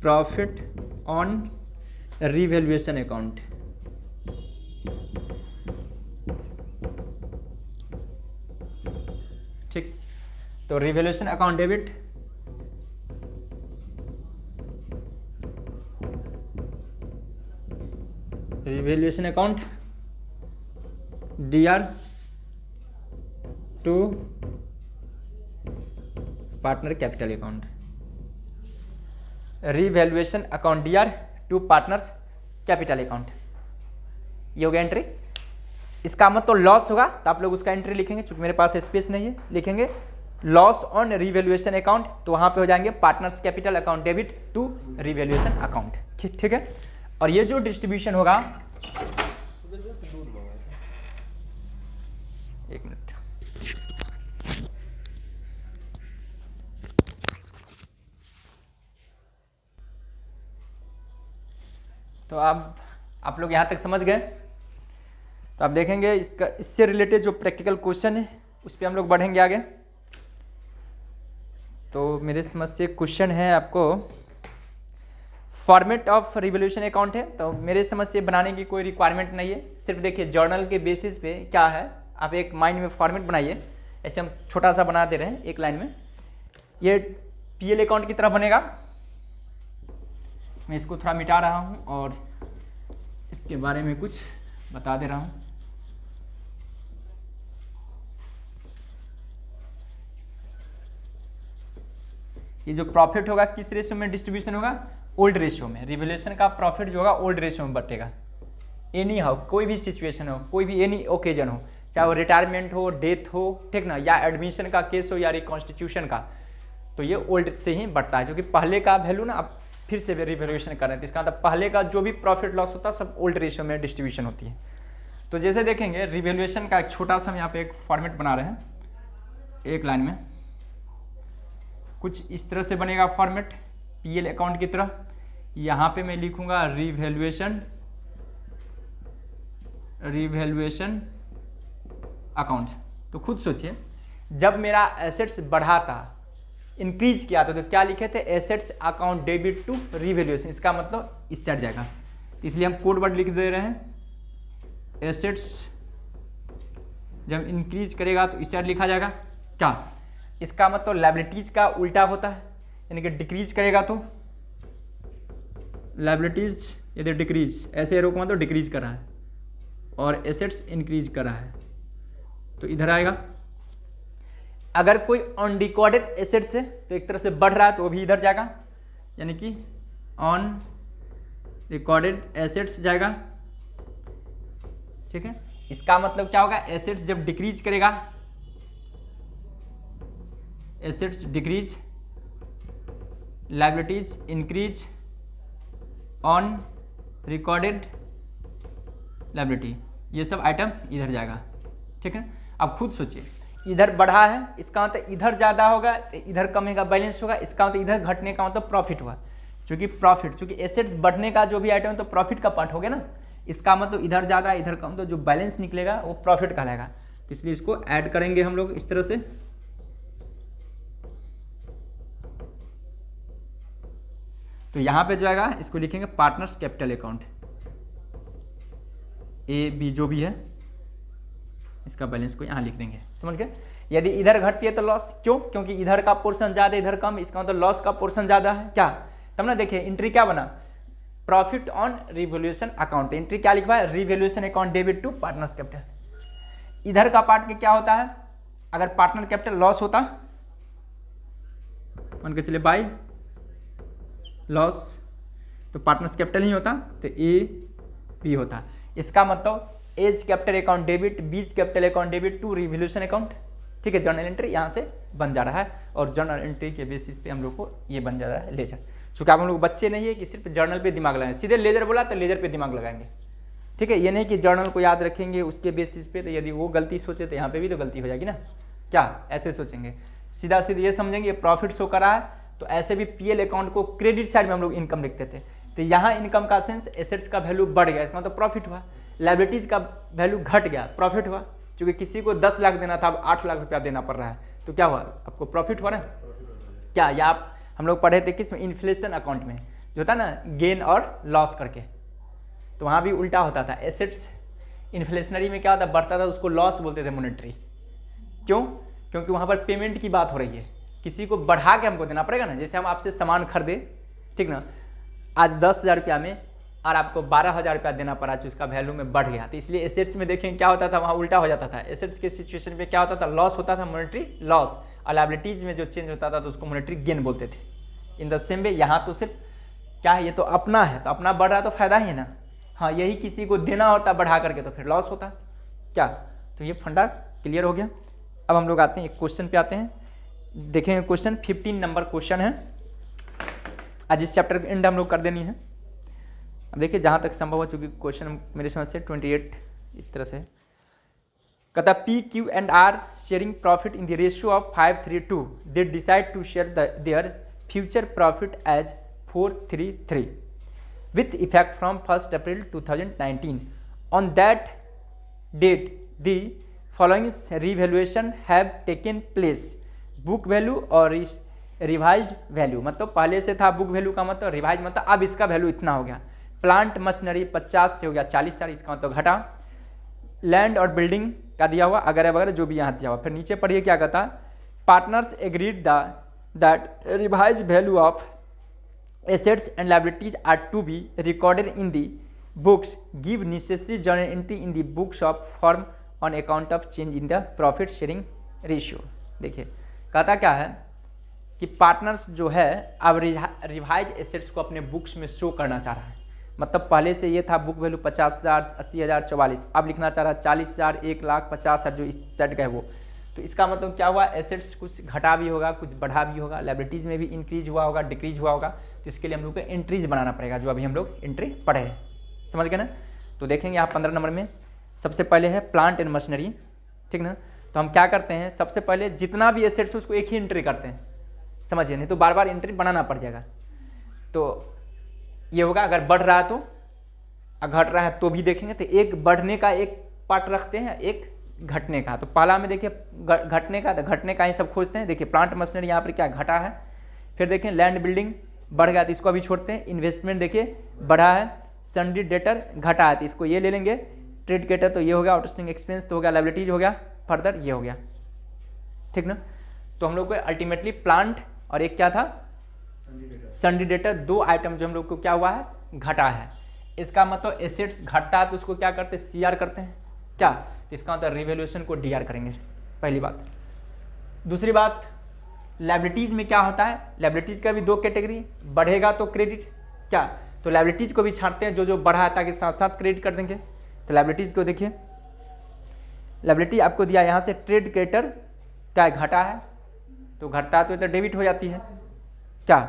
प्रॉफिट ऑन रिवैल्यूएशन अकाउंट, ठीक। तो revaluation account debit revaluation account DR to partner capital account, revaluation account DR to partners capital account, ये हो गया एंट्री। इसका मतलब तो लॉस होगा तो आप लोग उसका एंट्री लिखेंगे, चूंकि मेरे पास स्पेस नहीं है, लिखेंगे लॉस ऑन रिवैल्यूएशन अकाउंट, तो वहां पे हो जाएंगे partners capital account debit to revaluation account, ठीक है। और ये जो डिस्ट्रीब्यूशन होगा, एक मिनट, तो अब आप लोग यहां तक समझ गए। तो आप देखेंगे इसका, इससे रिलेटेड जो प्रैक्टिकल क्वेश्चन है उस पर हम लोग बढ़ेंगे आगे। तो मेरे समझ से क्वेश्चन है आपको, फॉर्मेट ऑफ रिवैल्यूएशन अकाउंट है, तो मेरे समझ से बनाने की कोई रिक्वायरमेंट नहीं है। सिर्फ देखिए जर्नल के बेसिस पे क्या है, आप एक माइंड में फॉर्मेट बनाइए, ऐसे हम छोटा सा बना दे रहे हैं एक लाइन में। ये PL अकाउंट की तरह बनेगा, मैं इसको थोड़ा मिटा रहा हूँ और इसके बारे में कुछ बता दे रहा हूँ। ये जो प्रॉफिट होगा किस रेशियो में डिस्ट्रीब्यूशन होगा, ओल्ड रेशियो में। रिवैल्यूएशन का प्रॉफिट जो होगा ओल्ड रेशियो में बटेगा। एनी हाउ, कोई भी सिचुएशन हो, कोई भी एनी ओकेजन हो, चाहे वो रिटायरमेंट हो, डेथ हो, ठीक ना, या एडमिशन का केस हो या रिकॉन्स्टिट्यूशन का, तो ये ओल्ड से ही बढ़ता है। क्योंकि पहले का वैल्यू ना अब फिर से रिवैल्यूएशन कर रहे हैं, इसका मतलब पहले का जो भी प्रॉफिट लॉस होता है सब ओल्ड रेशियो में डिस्ट्रीब्यूशन होती है। तो जैसे देखेंगे रिवैल्यूएशन का एक छोटा सा हम यहाँ पे एक फॉर्मेट बना रहे हैं, एक लाइन में कुछ इस तरह से बनेगा फॉर्मेट PL अकाउंट की तरह। यहाँ पे मैं लिखूंगा रिवैल्यूएशन अकाउंट। तो खुद सोचिए, जब मेरा एसेट्स बढ़ा था, इंक्रीज किया था, तो क्या लिखे थे, assets account debit to revaluation. इसका मतलब इस साइड जाएगा, इसलिए हम कोड वर्ड लिख दे रहे हैं, एसेट्स जब इंक्रीज करेगा तो इस साइड लिखा जाएगा क्या। इसका मतलब लायबिलिटीज का उल्टा होता है, यानी कि डिक्रीज करेगा तो लायबिलिटीज, यदि डिक्रीज, ऐसे एरो को मतलब डिक्रीज कर रहा है, और एसेट्स इंक्रीज करा है तो इधर आएगा। अगर कोई ऑन रिकॉर्डेड एसेट्स है तो एक तरह से बढ़ रहा है तो वो भी इधर जाएगा, यानी कि ऑन रिकॉर्डेड एसेट्स जाएगा। ठीक है, इसका मतलब क्या होगा, एसेट्स जब डिक्रीज करेगा, assets decrease, liabilities increase, on recorded liability, ये सब आइटम इधर जाएगा। ठीक है, अब खुद सोचिए, इधर बढ़ा है इसका मतलब इधर ज़्यादा होगा, इधर कमेगा बैलेंस होगा, इसका मतलब इधर घटने का मतलब प्रॉफिट हुआ। चूंकि एसेट्स बढ़ने का जो भी आइटम है तो प्रॉफिट का पार्ट हो गया ना, इसका मतलब इधर ज़्यादा इधर कम, तो जो बैलेंस निकलेगा वो प्रॉफिट कहलाएगा। तो इसलिए इसको ऐड करेंगे हम लोग इस तरह से। तो यहाँ पे जो आएगा इसको लिखेंगे partners capital account, A B जो भी है इसका बैलेंस को यहाँ लिख देंगे। समझ गए। यदि इधर घटती है तो लॉस, क्यों, क्योंकि इधर का पोर्शन ज़्यादा इधर कम, इसका मतलब लॉस का पोर्शन ज़्यादा है। क्या, तब ना देखिए एंट्री क्या बना, profit on revaluation account. Entry क्या लिखा है, revaluation account debit to partners capital. इधर का पार्ट के क्या होता है, अगर पार्टनर कैपिटल लॉस होता, मान के चलिए बाय लॉस, तो पार्टनर्स कैपिटल ही होता, तो ए बी होता। इसका मतलब A's capital account debit, B's capital account debit to revaluation account. ठीक है, जर्नल एंट्री यहाँ से बन जा रहा है और जर्नल एंट्री के बेसिस पे हम लोग को ये बन जा रहा है लेजर। चूँकि आप हम लोग बच्चे नहीं है कि सिर्फ जर्नल पे दिमाग लगाएंगे, सीधे लेजर बोला तो लेजर पे दिमाग लगाएंगे। ठीक है, ये नहीं कि जर्नल को याद रखेंगे उसके बेसिस पे, तो यदि वो गलती सोचे तो यहाँ पे भी तो गलती हो जाएगी ना। क्या ऐसे सोचेंगे, सीधा सीधे ये समझेंगे प्रॉफिट शो करा है तो ऐसे भी पीएल अकाउंट को क्रेडिट साइड में हम लोग इनकम लिखते थे, तो यहाँ इनकम का सेंस एसेट्स का वैल्यू बढ़ गया, इसका मतलब प्रॉफिट हुआ। लायबिलिटीज का वैल्यू घट गया, प्रॉफिट हुआ। क्योंकि किसी को 10 लाख देना था, अब 8 लाख रुपया देना पड़ रहा है, तो क्या हुआ, आपको प्रॉफिट हुआ ना। क्या, या आप हम लोग पढ़े थे किस में, इन्फ्लेशन अकाउंट में जो था ना गेन और लॉस करके, तो वहाँ भी उल्टा होता था। एसेट्स इन्फ्लेशनरी में क्या होता, बढ़ता था, उसको लॉस बोलते थे मॉनेटरी। क्यों, क्योंकि वहाँ पर पेमेंट की बात हो रही है, किसी को बढ़ा के हमको देना पड़ेगा ना। जैसे हम आपसे सामान खरीदे, ठीक ना, आज 10,000 रुपया में और आपको 12,000 रुपया देना पड़ा, जो उसका वैल्यू में बढ़ गया। तो इसलिए एसेट्स में देखें क्या होता था, वहाँ उल्टा हो जाता था। एसेट्स के सिचुएशन पे क्या होता था, लॉस होता था, मॉनेटरी लॉस, और लायबिलिटीज में जो चेंज होता था तो उसको मॉनेटरी गेन बोलते थे। इन द सेम वे यहाँ तो सिर्फ क्या है, ये तो अपना है, तो अपना बढ़ रहा है तो फायदा ही है ना। हाँ, यही किसी को देना होता बढ़ा करके तो फिर लॉस होता। क्या, तो ये फंडा क्लियर हो गया। अब हम लोग आते हैं एक क्वेश्चन पे आते हैं, देखेंगे क्वेश्चन 15 नंबर क्वेश्चन है। आज इस चैप्टर की एंड हम लोग कर देनी है। अब देखिए जहाँ तक संभव हो, चूँकि क्वेश्चन मेरे समझ से 28 इस तरह से कहता, P Q and R sharing profit in the ratio of 5:3 they decide to share their future profit as 4:3 with effect from 1st April 2019. On that date, the following revaluation have taken place: book value और revised value। मतलब पहले से था book value का मतलब, revise मतलब अब इसका वैल्यू इतना हो गया। प्लांट मशीनरी 50 से हो गया 40,000, इसका मतलब घटा। लैंड और बिल्डिंग का दिया हुआ अगर वगैरह जो भी यहाँ दिया हुआ। फिर नीचे पढ़िए क्या कहता, partners agreed that revise value of assets and liabilities are to be recorded in the books, give necessary journal entry in the books of firm on account of change in the profit sharing ratio। देखिए कहता क्या है कि partners जो है अब revise assets को अपने बुक्स में शो करना चाह रहा है। मतलब पहले से ये था बुक वैल्यू 50,000, 80,000, 44, अब लिखना चाह रहा है 40,000, 1,00,000, 50,000 जो इस सेट का है वो। तो इसका मतलब क्या हुआ, एसेट्स कुछ घटा भी होगा, कुछ बढ़ा भी होगा, लायबिलिटीज़ में भी इंक्रीज हुआ होगा, डिक्रीज हुआ होगा। तो इसके लिए हम लोग को एंट्रीज बनाना पड़ेगा, जो अभी हम लोग एंट्री पढ़े हैं। समझ गए ना। तो देखेंगे यहाँ 15 नंबर में सबसे पहले है प्लांट एंड मशीनरी। ठीक ना, तो हम क्या करते हैं, सबसे पहले जितना भी एसेट्स है उसको एक ही एंट्री करते हैं, समझिए, नहीं तो बार बार एंट्री बनाना पड़ जाएगा। तो ये होगा अगर बढ़ रहा है तो, घट रहा है तो भी देखेंगे। तो एक बढ़ने का एक पार्ट रखते हैं, एक घटने का। तो पहला में देखिए घटने का, तो घटने का ही सब खोजते हैं। देखिए प्लांट मशीनरी यहाँ पर क्या घटा है। फिर देखें लैंड बिल्डिंग बढ़ गया तो इसको अभी छोड़ते हैं। इन्वेस्टमेंट देखिए बढ़ा है। सन्डी डेटर घटा है तो इसको ये ले लेंगे। ट्रेड क्रेडिटर तो ये हो गया। आउटस्टैंडिंग एक्सपेंस तो हो गया। लायबिलिटीज हो गया। फर्दर ये हो गया। ठीक ना। तो हम लोग को अल्टीमेटली प्लांट और एक क्या था, सन्डी डेटर, दो आइटम जो हम लोग को क्या हुआ है, घटा है। इसका मतलब एसेट्स घटता है तो उसको क्या करते हैं, सीआर करते हैं क्या, तो इसका मतलब रिवैल्यूएशन को डीआर करेंगे, पहली बात। दूसरी बात, लायबिलिटीज में क्या होता है, लायबिलिटीज का भी दो कैटेगरी, बढ़ेगा तो क्रेडिट क्या, तो लायबिलिटीज को भी छांटते हैं जो बढ़ा है ताकि साथ साथ क्रेडिट कर देंगे। तो लायबिलिटीज को देखिए, लायबिलिटी आपको दिया यहाँ से ट्रेड क्रेडिटर क्या घटा है, तो घटता है तो डेबिट हो जाती है क्या।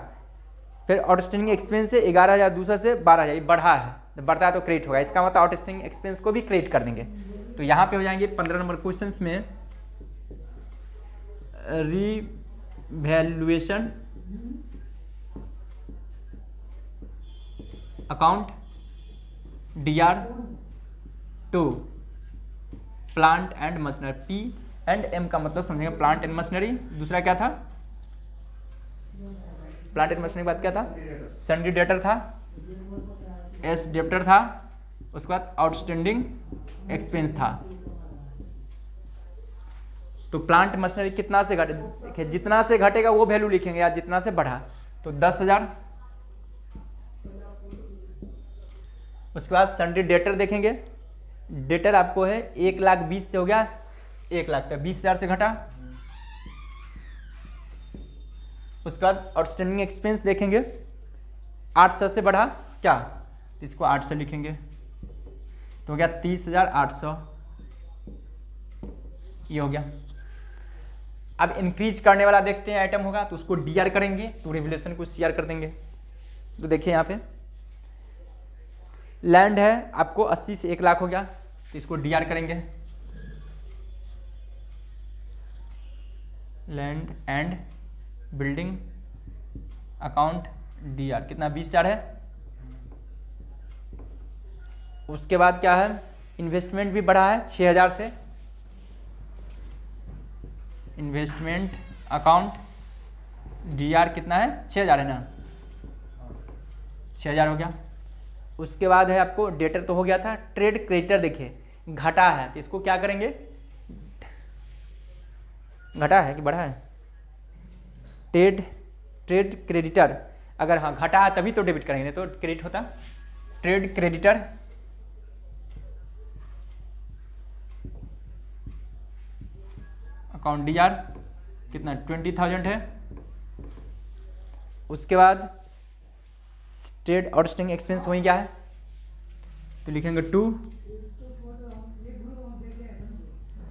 फिर आउटस्टैंडिंग एक्सपेंस से 11,200 से 12,000 बढ़ा है, तो बढ़ता है तो क्रेडिट होगा, इसका मतलब आउटस्टैंडिंग एक्सपेंस को भी क्रेडिट कर देंगे। तो यहाँ पे हो जाएंगे 15 नंबर क्वेश्चन में revaluation account DR to plant and machinery, P and M का मतलब समझेंगे प्लांट एंड मशीनरी। दूसरा क्या था, प्लांट एंड मशीनरी के बाद क्या था, सन्डी डेटर था, एस डेप्टर था, उसके बाद आउटस्टैंडिंग एक्सपेंस था। तो प्लांट मशीनरी कितना से घटे, देखिए जितना से घटेगा वो वैल्यू लिखेंगे या जितना से बढ़ा, तो 10,000। उसके बाद सन्डी डेटर देखेंगे, डेटर आपको है 1,20,000 से हो गया 1,00,000 तक, 20,000 से घटा। उसके बाद आउटस्टैंडिंग एक्सपेंस देखेंगे 800 से बढ़ा क्या, तो इसको 800 लिखेंगे, तो हो गया 30,800, ये हो गया। अब इंक्रीज करने वाला देखते हैं आइटम होगा तो उसको डीआर करेंगे, तो रिवैल्यूएशन को सीआर कर देंगे। तो देखिए यहाँ पे लैंड है आपको 80 से 1,00,000 हो गया, तो इसको डीआर करेंगे, land and building account DR कितना 20,000 है। उसके बाद क्या है, इन्वेस्टमेंट भी बढ़ा है 6,000 से, इन्वेस्टमेंट अकाउंट डीआर कितना है 6,000 है ना, 6,000 हो गया। उसके बाद है आपको डेटर तो हो गया था, ट्रेड क्रेडिटर देखिए घटा है, तो इसको क्या करेंगे, घटा है कि बढ़ा है, ट्रेड क्रेडिटर, अगर हाँ घटा है तभी तो डेबिट करेंगे, तो क्रेडिट होता। ट्रेड क्रेडिटर अकाउंट डीआर कितना 20,000 है। उसके बाद ट्रेड आउटस्टैंडिंग एक्सपेंस वही क्या है, तो लिखेंगे 2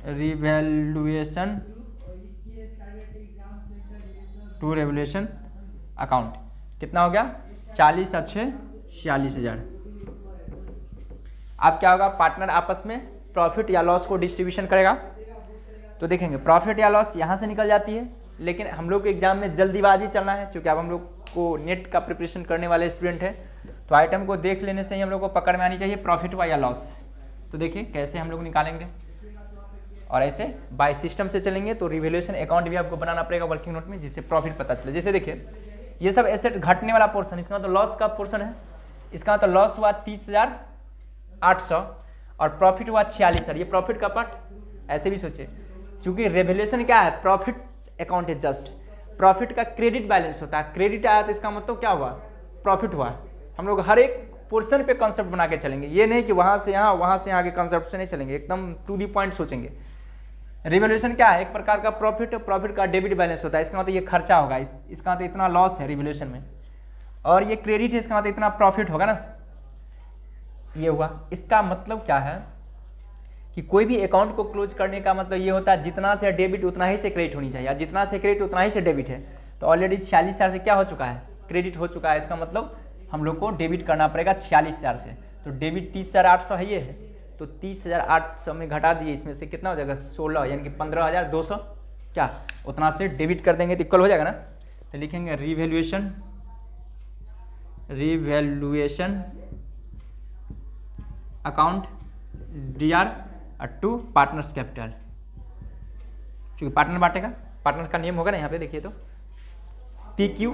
रिवैल्यूएशन टू रिवैल्यूएशन अकाउंट कितना हो गया 40 अच्छे 46,000। अब क्या होगा, पार्टनर आपस में प्रॉफिट या लॉस को डिस्ट्रीब्यूशन करेगा। तो देखेंगे प्रॉफिट या लॉस यहाँ से निकल जाती है, लेकिन हम लोग के एग्जाम में जल्दीबाजी चलना है, क्योंकि अब हम लोग को नेट का प्रिपरेशन करने वाले स्टूडेंट हैं, तो आइटम को देख लेने से ही हम लोग को पकड़ में आनी चाहिए प्रॉफिट हुआ या लॉस। तो देखिए कैसे हम लोग निकालेंगे, और ऐसे बाय सिस्टम से चलेंगे तो रिवैल्यूएशन अकाउंट भी आपको बनाना पड़ेगा वर्किंग नोट में, जिससे प्रॉफिट पता चले। जैसे देखिए ये सब एसेट घटने वाला पोर्शन, इसका तो लॉस का पोर्शन है, इसका तो लॉस हुआ 30,800 और प्रॉफिट हुआ 46,000, ये प्रॉफिट का पार्ट। ऐसे भी सोचे, क्योंकि रिवैल्यूएशन क्या है, प्रॉफिट अकाउंट है, जस्ट प्रॉफिट का क्रेडिट बैलेंस होता है, क्रेडिट आया तो इसका मतलब क्या हुआ, प्रॉफिट हुआ। हम लोग हर एक पोर्शन पे कॉन्सेप्ट बना के चलेंगे, ये नहीं कि वहाँ से यहाँ के कॉन्सेप्ट से नहीं चलेंगे, एकदम टू दी पॉइंट सोचेंगे। रिवैल्यूएशन क्या है, एक प्रकार का प्रॉफिट का डेबिट बैलेंस होता है, इसका मतलब ये खर्चा होगा, इसका मतलब इतना लॉस है रिवैल्यूएशन में, और ये क्रेडिट है, इसका मतलब इतना प्रॉफिट होगा ना, ये हुआ। इसका मतलब क्या है कि कोई भी अकाउंट को क्लोज करने का मतलब ये होता है जितना से डेबिट उतना ही से क्रेडिट होनी चाहिए, जितना से क्रेडिट उतना ही से डेबिट है। तो ऑलरेडी 46,000 से क्या हो चुका है, क्रेडिट हो चुका है, इसका मतलब हम लोग को डेबिट करना पड़ेगा 46,000 से। तो डेबिट 30,800 है, ये है, तो 30,800 में घटा दिए, इसमें से कितना हो जाएगा 16, यानी कि 15,200 क्या उतना से डेबिट कर देंगे तो इक्वल हो जाएगा ना। तो लिखेंगे revaluation account DR to partners capital, क्योंकि पार्टनर बांटेगा, पार्टनर का नियम होगा ना यहाँ पे, देखिए तो पी क्यू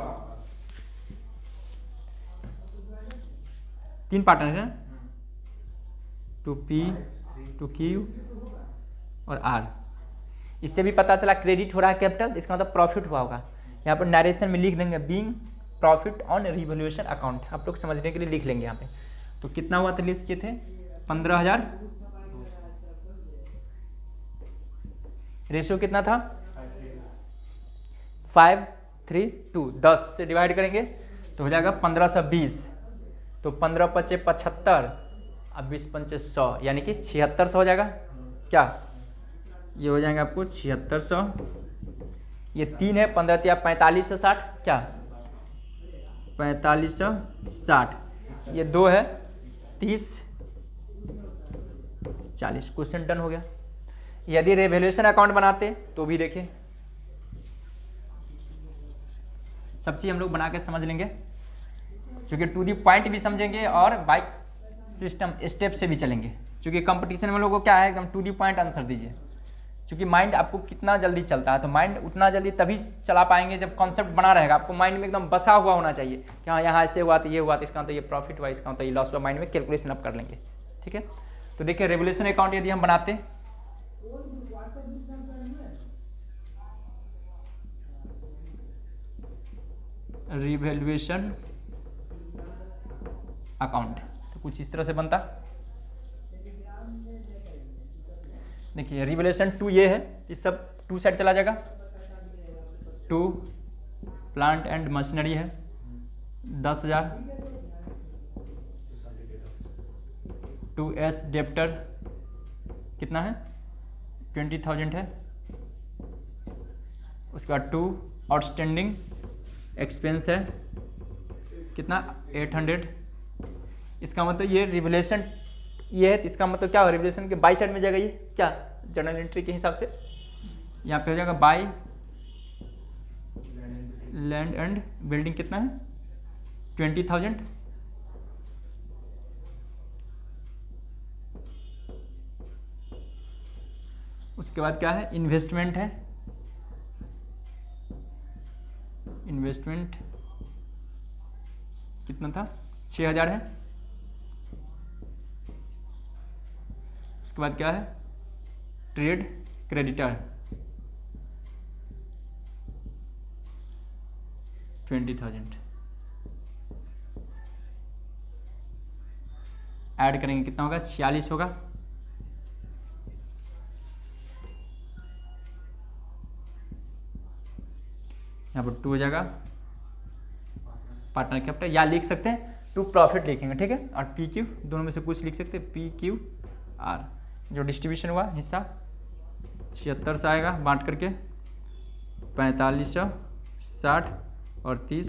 3 पार्टनर है, टू पी टू क्यू और आर। इससे भी पता चला क्रेडिट हो रहा है कैपिटल, इसका मतलब प्रॉफिट हुआ होगा। यहाँ पर नरेशन में लिख देंगे being profit on revaluation account, आप लोग समझने के लिए लिख लेंगे यहाँ पे। तो कितना हुआ था लिस्ट किए थे 15,000, रेशियो कितना था 5:3:2, 10 से डिवाइड करेंगे तो हो जाएगा 1520, तो 15 पचे 75 अब 20 पंचे 100 यानी कि 7600 हो जाएगा। क्या ये हो जाएगा आपको 7600, ये 3 है 15 या 4560, क्या 4560, ये 2 है 30 40, क्वेश्चन डन हो गया। यदि रिवैल्यूएशन अकाउंट बनाते तो भी देखें, सब चीज़ हम लोग बना के समझ लेंगे, क्योंकि टू दी पॉइंट भी समझेंगे और बाइक सिस्टम स्टेप से भी चलेंगे, क्योंकि कंपटीशन में लोगों को क्या है एकदम टू दी पॉइंट आंसर दीजिए, क्योंकि माइंड आपको कितना जल्दी चलता है, तो माइंड उतना जल्दी तभी चला पाएंगे जब कॉन्सेप्ट बना रहेगा, आपको माइंड में एकदम बसा हुआ होना चाहिए कि हाँ यहाँ ऐसे हुआ तो ये हुआ, तो इसका तो ये प्रॉफिट हुआ, इसका तो ये लॉस हुआ, माइंड में कैलकुलेशन आप कर लेंगे। ठीक है, तो देखिए रेवल्यूशन अकाउंट यदि हम बनाते, रिवैल्यूएशन अकाउंट तो कुछ इस तरह से बनता। देखिए रिवैल्यूएशन 2 ये है, इस सब 2 साइड चला जाएगा, 2 प्लांट एंड मशीनरी है 10,000, 2S डेप्टर कितना है 20,000 है, उसके बाद 2 आउटस्टैंडिंग एक्सपेंस है कितना 800, इसका मतलब ये रिवैल्यूएशन ये है, इसका मतलब क्या हो रिवैल्यूएशन के बाई साइड में जाएगा, ये क्या जर्नल एंट्री के हिसाब से यहाँ पे हो जाएगा बाई लैंड एंड बिल्डिंग कितना है 20,000, उसके बाद क्या है इन्वेस्टमेंट है, इन्वेस्टमेंट कितना था 6,000 है, उसके बाद क्या है ट्रेड क्रेडिटर 20,000, ऐड करेंगे कितना होगा 46 होगा, यहाँ पर 2 हो जाएगा पार्टनर कैपिटल, या लिख सकते हैं 2 प्रॉफिट लिखेंगे। ठीक है, और PQ दोनों में से कुछ लिख सकते हैं, PQR जो डिस्ट्रीब्यूशन हुआ हिस्सा 76 से आएगा बांट करके 4560 और 30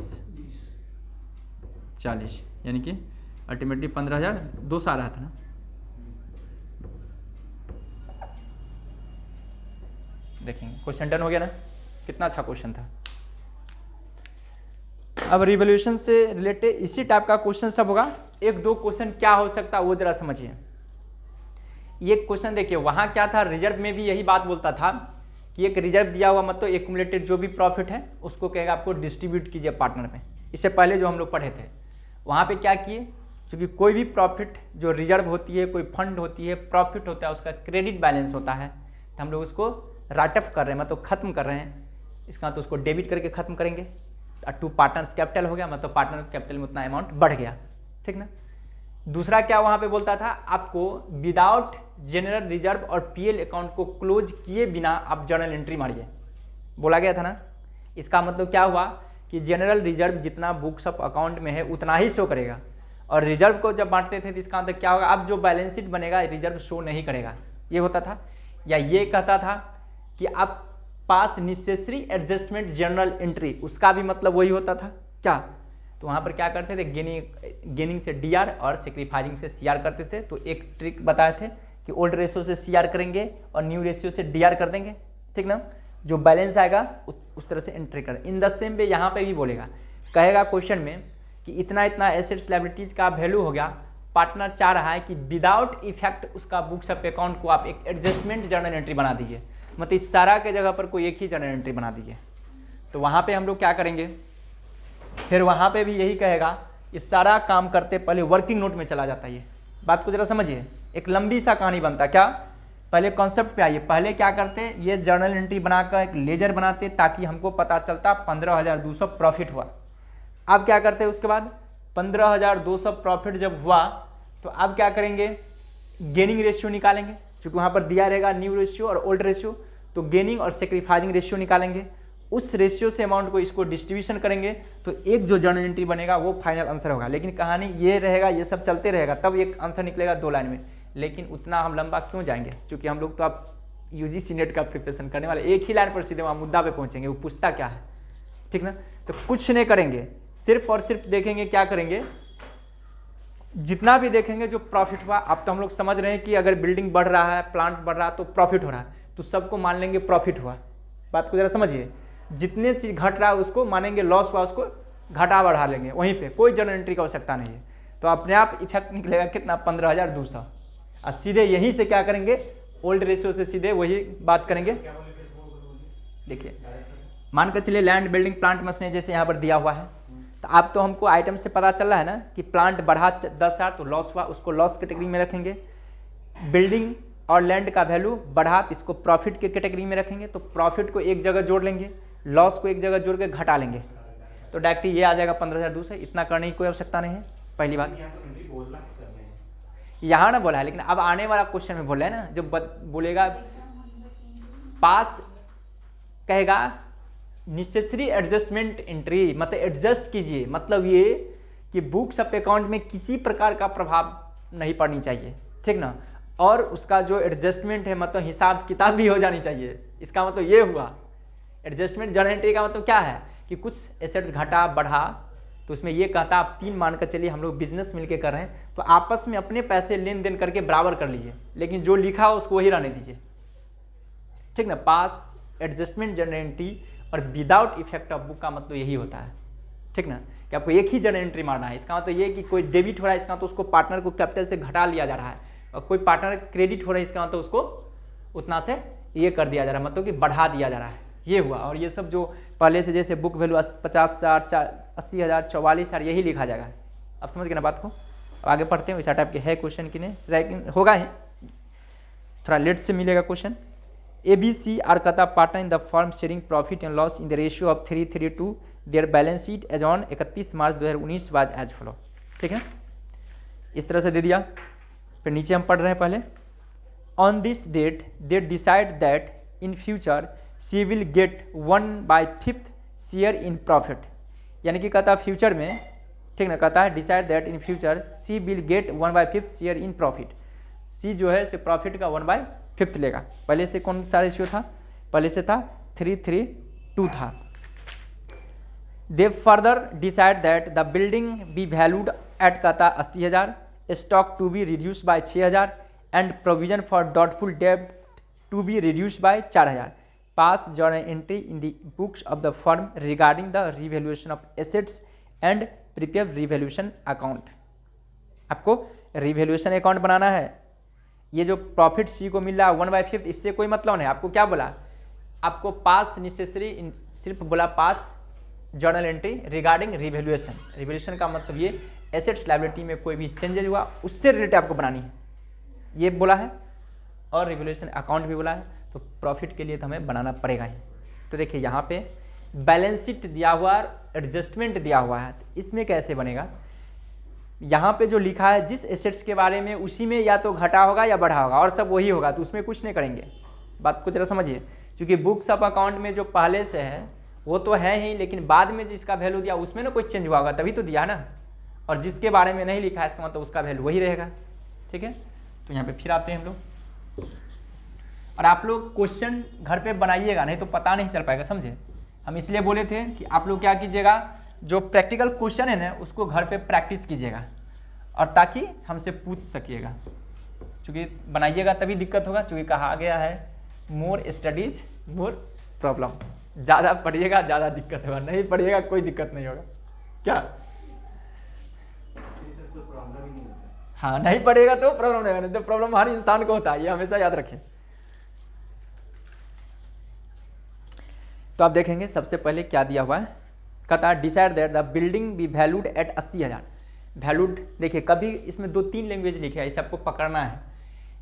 40 यानी कि अल्टीमेटली 15,002 आ रहा था ना। देखेंगे क्वेश्चन डन हो गया ना, कितना अच्छा क्वेश्चन था। अब रिवैल्यूएशन से रिलेटेड इसी टाइप का क्वेश्चन सब होगा, 1-2 क्वेश्चन क्या हो सकता है वो जरा समझिए। ये क्वेश्चन देखिए वहाँ क्या था, रिजर्व में भी यही बात बोलता था कि एक रिजर्व दिया हुआ मतलब एक्यूमुलेटेड जो भी प्रॉफिट है उसको कहेगा आपको डिस्ट्रीब्यूट कीजिए पार्टनर में। इससे पहले जो हम लोग पढ़े थे वहाँ पे क्या किए, क्योंकि कोई भी प्रॉफिट जो रिजर्व होती है, कोई फंड होती है, प्रॉफिट होता है, उसका क्रेडिट बैलेंस होता है, तो हम लोग उसको राइट ऑफ कर रहे हैं मतलब ख़त्म कर रहे हैं, इसका तो उसको डेबिट करके ख़त्म करेंगे। 2 पार्टनर्स कैपिटल हो गया मतलब पार्टनर कैपिटल में उतना अमाउंट बढ़ गया। ठीक ना। दूसरा क्या वहाँ पे बोलता था, आपको विदाउट जनरल रिजर्व और पीएल अकाउंट को क्लोज किए बिना आप जर्नल एंट्री मारिए, बोला गया था ना। इसका मतलब क्या हुआ कि जनरल रिजर्व जितना बुक्स ऑफ अकाउंट में है उतना ही शो करेगा, और रिजर्व को जब बांटते थे तो इसका मतलब क्या होगा, अब जो बैलेंस शीट बनेगा रिजर्व शो नहीं करेगा, ये होता था। या ये कहता था कि आप पास नेसेसरी एडजस्टमेंट जर्नल एंट्री, उसका भी मतलब वही होता था क्या, तो वहाँ पर क्या करते थे, गेनिंग से डीआर और सेक्रीफाइजिंग से सीआर करते थे। तो एक ट्रिक बताए थे कि ओल्ड रेशियो से सीआर करेंगे और न्यू रेशियो से डीआर कर देंगे। ठीक ना, जो बैलेंस आएगा उस तरह से एंट्री करें। इन द सेम वे यहाँ पे भी बोलेगा, कहेगा क्वेश्चन में कि इतना इतना एसेट्स लायबिलिटीज का वैल्यू हो गया, पार्टनर चाह रहा है कि विदाउट इफेक्ट उसका बुक्स ऑफ अकाउंट को आप एक एडजस्टमेंट जर्नल एंट्री बना दीजिए, मतलब इस सारा के जगह पर कोई एक ही जर्नल एंट्री बना दीजिए। तो वहाँ पे हम लोग क्या करेंगे, फिर वहाँ पे भी यही कहेगा, इस सारा काम करते पहले वर्किंग नोट में चला जाता है। ये बात को जरा समझिए, एक लंबी सा कहानी बनता। क्या, पहले कॉन्सेप्ट पे आइए, पहले क्या करते, ये जर्नल एंट्री बनाकर एक लेजर बनाते ताकि हमको पता चलता 15,200 प्रॉफिट हुआ। अब क्या करते उसके बाद 15,200 प्रॉफिट जब हुआ तो अब क्या करेंगे, गेनिंग रेशियो निकालेंगे, क्योंकि वहाँ पर दिया रहेगा न्यू रेशियो और ओल्ड रेशियो, तो गेनिंग और सेक्रीफाइसिंग रेशियो निकालेंगे, उस रेशियो से अमाउंट को इसको डिस्ट्रीब्यूशन करेंगे, तो एक जो जर्नल एंट्री बनेगा वो फाइनल आंसर होगा। लेकिन कहानी ये रहेगा, ये सब चलते रहेगा, तब एक आंसर निकलेगा 2 लाइन में। लेकिन उतना हम लंबा क्यों जाएंगे, क्योंकि हम लोग तो अब यूजीसी नेट का प्रिपरेशन करने वाले, एक ही लाइन पर सीधे वहाँ मुद्दा पे पहुँचेंगे, वो पूछता क्या है, ठीक ना। तो कुछ नहीं करेंगे, सिर्फ और सिर्फ देखेंगे, क्या करेंगे, जितना भी देखेंगे जो प्रॉफिट हुआ। अब तो हम लोग समझ रहे हैं कि अगर बिल्डिंग बढ़ रहा है, प्लांट बढ़ रहा है तो प्रॉफिट हो रहा है, तो सबको मान लेंगे प्रॉफिट हुआ। बात को जरा समझिए, जितने चीज़ घट रहा है उसको मानेंगे लॉस हुआ, उसको घटा बढ़ा लेंगे, वहीं पे कोई जर्नल एंट्री की आवश्यकता नहीं है। तो अपने आप इफेक्ट निकलेगा कितना, 15,200। और सीधे यहीं से क्या करेंगे, ओल्ड रेशियो से सीधे वही बात करेंगे। देखिए मान कर चलिए लैंड, बिल्डिंग, प्लांट, मशीनरी जैसे यहाँ पर दिया हुआ है, तो आप तो हमको आइटम से पता चल रहा है ना कि प्लांट बढ़ा 10,000 तो लॉस हुआ, उसको लॉस कैटेगरी में रखेंगे। बिल्डिंग और लैंड का वैल्यू बढ़ा तो इसको प्रॉफिट के कैटेगरी में रखेंगे, तो प्रॉफिट को एक जगह जोड़ लेंगे, लॉस को एक जगह जोड़ के घटा लेंगे, तो डायरेक्ट ये आ जाएगा 15,200। इतना करने की कोई आवश्यकता नहीं है, पहली बात। यहाँ ना बोला है, लेकिन अब आने वाला क्वेश्चन में बोला है ना, जब बोलेगा पास कहेगा नेसेसरी एडजस्टमेंट एंट्री, मतलब एडजस्ट कीजिए, मतलब ये कि बुक्स ऑफ अकाउंट में किसी प्रकार का प्रभाव नहीं पड़नी चाहिए, ठीक ना। और उसका जो एडजस्टमेंट है, मतलब हिसाब किताब भी हो जानी चाहिए। इसका मतलब ये हुआ एडजस्टमेंट जर्नल एंट्री का मतलब क्या है कि कुछ एसेट्स घटा बढ़ा, तो उसमें ये कहता आप 3 मान कर चलिए हम लोग बिजनेस मिलके कर रहे हैं, तो आपस में अपने पैसे लेन देन करके बराबर कर लीजिए, लेकिन जो लिखा हो उसको वही रहने दीजिए, ठीक ना। पास एडजस्टमेंट जर्नल एंट्री और विदाउट इफेक्ट ऑफ बुक का मतलब यही होता है, ठीक ना, कि आपको एक ही जर्नल एंट्री मारना है। इसका मतलब ये कि कोई डेबिट हो रहा है, इसका तो उसको पार्टनर को कैपिटल से घटा लिया जा रहा है, और कोई पार्टनर क्रेडिट हो रहा है, इसका मतलब उसको उतना से ये कर दिया जा रहा है, मतलब कि बढ़ा दिया जा रहा है, ये हुआ। और ये सब जो पहले से जैसे बुक वैल्यू 50,000, 80,000, 44,000 यही लिखा जाएगा। अब समझ गए ना बात को। आगे पढ़ते हैं, वैसा टाइप के है क्वेश्चन कि नहीं होगा ही, थोड़ा लेट से मिलेगा क्वेश्चन। ABC are कथा partner in the firm sharing profit and loss in the ratio of 3:3 their balance sheet as on 31 March 2019 was as follow, ठीक है, इस तरह से दे दिया। फिर नीचे हम पढ़ रहे हैं पहले, on this date they decide that in future she will get 1/5 share in profit, यानी कि कहता है फ्यूचर में, ठीक ना, कहता है decide that in future she will get 1/5 share in profit. C जो है से प्रॉफिट का 1/5 लेगा। पहले से कौन सा रेशियो था, पहले से था 3:3 था। They further decide that the building be valued at कहता 80,000, stock to be reduce by 6,000 and provision for doubtful डेब्ट to be reduce by 4,000। Pass journal entry in the books of the firm regarding the revaluation of assets and prepare revaluation account. आपको revaluation account बनाना है। ये जो profit सी को मिल रहा है 1/5, इससे कोई मतलब नहीं। आपको क्या बोला, आपको पास नेसेसरी, सिर्फ बोला पास journal entry regarding revaluation. Revaluation का मतलब ये एसेट्स लायबिलिटी में कोई भी चेंजेज हुआ उससे रिलेटेड आपको बनानी है, ये बोला है। और रिवैल्यूएशन अकाउंट भी बोला है, तो प्रॉफिट के लिए तो हमें बनाना पड़ेगा ही। तो देखिए यहाँ पे बैलेंस शीट दिया हुआ है, एडजस्टमेंट दिया हुआ है, तो इसमें कैसे बनेगा। यहाँ पे जो लिखा है जिस एसेट्स के बारे में, उसी में या तो घटा होगा या बढ़ा होगा, और सब वही होगा, तो उसमें कुछ नहीं करेंगे। बात को जरा समझिए, क्योंकि बुक्स ऑफ अकाउंट में जो पहले से है वो तो है ही, लेकिन बाद में जिसका वैल्यू दिया उसमें ना कोई चेंज हुआ होगा, तभी तो दिया ना। और जिसके बारे में नहीं लिखा है इसका मतलब उसका वैल्यू वही रहेगा, ठीक है। तो यहाँ पे फिर आते हैं हम लोग, और आप लोग क्वेश्चन घर पे बनाइएगा, नहीं तो पता नहीं चल पाएगा, समझे। हम इसलिए बोले थे कि आप लोग क्या कीजिएगा, जो प्रैक्टिकल क्वेश्चन है ना उसको घर पे प्रैक्टिस कीजिएगा, और ताकि हमसे पूछ सकिएगा, क्योंकि बनाइएगा तभी दिक्कत होगा। क्योंकि कहा गया है मोर स्टडीज मोर प्रॉब्लम, ज़्यादा पढ़िएगा ज़्यादा दिक्कत होगा, नहीं पढ़िएगा कोई दिक्कत नहीं होगा। क्या, हाँ नहीं पढ़ेगा तो प्रॉब्लम नहीं होगा, नहीं तो प्रॉब्लम हर इंसान को होता है, ये हमेशा याद रखें। तो आप देखेंगे सबसे पहले क्या दिया हुआ है, कहता decide that the building be valued eight 80,000। Valued देखिए, कभी इसमें 2-3 लैंग्वेज लिखे है, इसे आपको पकड़ना है।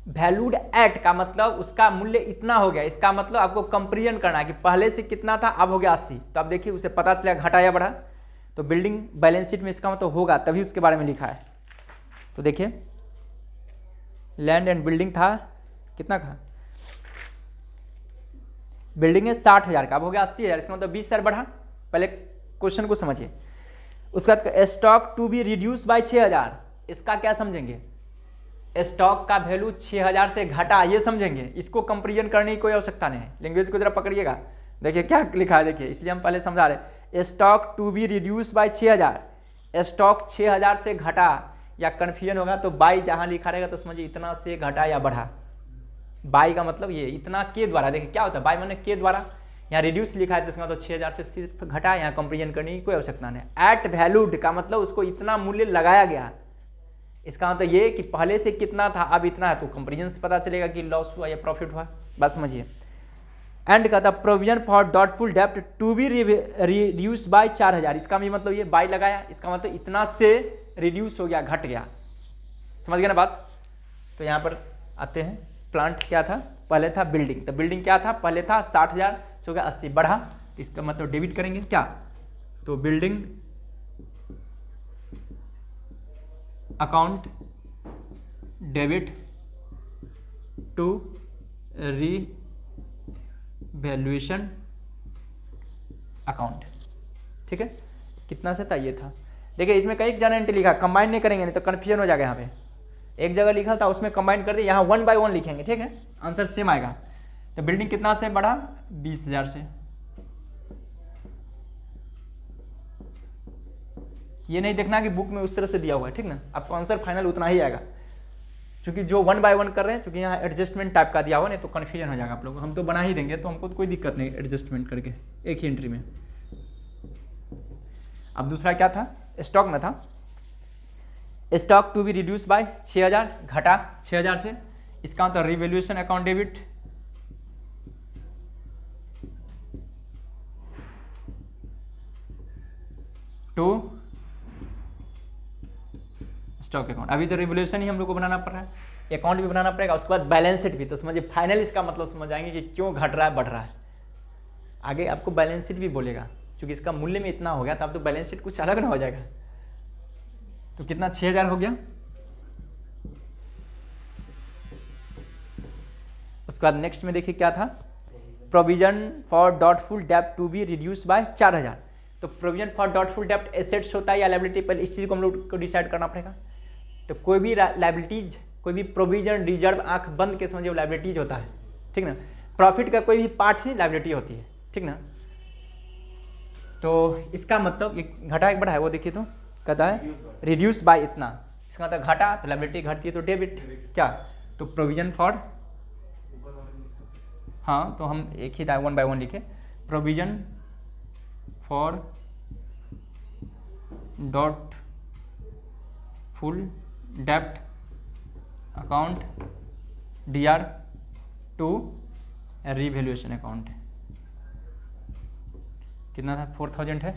वैल्यूड एट का मतलब उसका मूल्य इतना हो गया, इसका मतलब आपको कंपेरिजन करना है कि पहले से कितना था अब हो गया 80। तो आप देखिए उसे पता चलेगा घटा या बढ़ा, तो बिल्डिंग बैलेंस शीट में इसका मतलब होगा, तभी उसके बारे में लिखा है। तो देखिए लैंड एंड बिल्डिंग था कितना का, बिल्डिंग है 60,000 का, अब हो गया 80,000, इसका मतलब 20,000 बढ़ा। पहले क्वेश्चन को समझिए। उसके बाद stock to be reduce by 6,000, इसका क्या समझेंगे, स्टॉक का वैल्यू 6,000 से घटा, ये समझेंगे। इसको कंपेरिजन करने की कोई आवश्यकता नहीं है। लैंग्वेज को जरा पकड़िएगा, देखिए क्या लिखा है, देखिए इसलिए हम पहले समझा रहे। Stock to be reduce by 6,000, stock 6,000 से घटा, या कन्फ्यूजन होगा तो बाई जहां लिखा रहेगा तो समझिए इतना से घटा या बढ़ा। बाई का मतलब ये इतना के द्वारा, देखिए क्या होता है बाई माने के द्वारा, यहाँ रिड्यूस लिखा है तो इसका मतलब 6,000 से सिर्फ घटा, यहाँ कंपेरिजन करने की कोई आवश्यकता नहीं। एट वैल्यूड का मतलब उसको इतना मूल्य लगाया गया, इसका मतलब ये कि पहले से कितना था अब इतना है, तो कंपेरिजन से पता चलेगा कि लॉस हुआ या प्रॉफिट हुआ। बात समझिए। एंड का था प्रोविजन फॉर डॉटफुल डेप्ट टू बी रिड्यूस बाय 4,000, इसका भी मतलब ये बाई लगाया, इसका मतलब इतना से रिड्यूस हो गया, घट गया। समझ गए ना बात। तो यहाँ पर आते हैं, प्लांट क्या था, पहले था बिल्डिंग, तो बिल्डिंग क्या था, पहले था 60,000 से हो गया 80, बढ़ा, तो इसका मतलब डेबिट करेंगे क्या, तो building account debit to revaluation account. ठीक है, कितना से था, ये था। देखिए इसमें कई जन एंट्री लिखा, कंबाइन नहीं करेंगे नहीं तो कन्फ्यूजन हो जाएगा। यहाँ पे एक जगह लिखा था उसमें कंबाइन कर दिया, यहाँ 1 by 1 लिखेंगे। ठीक है, आंसर सेम आएगा। तो बिल्डिंग कितना से बढ़ा, 20,000 से। ये नहीं देखना कि बुक में उस तरह से दिया हुआ है, ठीक ना, आपको आंसर फाइनल उतना ही आएगा। क्योंकि जो 1 by 1 कर रहे हैं, क्योंकि यहाँ एडजस्टमेंट टाइप का दिया हुआ नहीं तो कन्फ्यूजन हो जाएगा आप लोग। हम तो बना ही देंगे तो हमको तो कोई दिक्कत नहीं एडजस्टमेंट करके एक ही एंट्री में। अब दूसरा क्या था, स्टॉक में था stock to be reduce by 6,000, घटा 6,000 से, इसका मतलब revaluation account debit to stock account. अभी तो रिवैल्यूएशन ही हम लोग को बनाना पड़ रहा है, अकाउंट भी बनाना पड़ेगा, उसके बाद बैलेंस शीट भी। तो समझिए फाइनल इसका मतलब समझ आएंगे कि क्यों घट रहा है बढ़ रहा है। आगे आपको बैलेंस शीट भी बोलेगा, क्योंकि इसका मूल्य में इतना हो गया तो अब तो बैलेंस शीट कुछ अलग ना हो जाएगा। तो कितना 6,000 हो गया। उसके बाद नेक्स्ट में देखिए क्या था, प्रोविजन फॉर डॉटफुल डेप्ट टू बी रिड्यूस बाय 4,000। तो प्रोविजन फॉर डॉटफुल डेप्ट एसेट्स होता है या लायबिलिटी, पहले इस चीज़ को हम लोग को डिसाइड करना पड़ेगा। तो कोई भी लायबिलिटीज, कोई भी प्रोविजन रिजर्व आंख बंद के समझिए लायबिलिटीज होता है, ठीक ना। प्रॉफिट का कोई भी पार्ट ही लायबिलिटी होती है, ठीक ना। तो इसका मतलब ये घटा एक बढ़ा है, वो देखिए तो कहता है रिड्यूस बाय इतना, इसका मतलब घटा तो लायबिलिटी घटती है तो डेबिट क्या, तो प्रोविजन फॉर, हाँ तो हम एक ही 1 by 1 लिखे, प्रोविजन फॉर डॉट फुल डेप्ट account DR to revaluation account. कितना था, 4,000 है।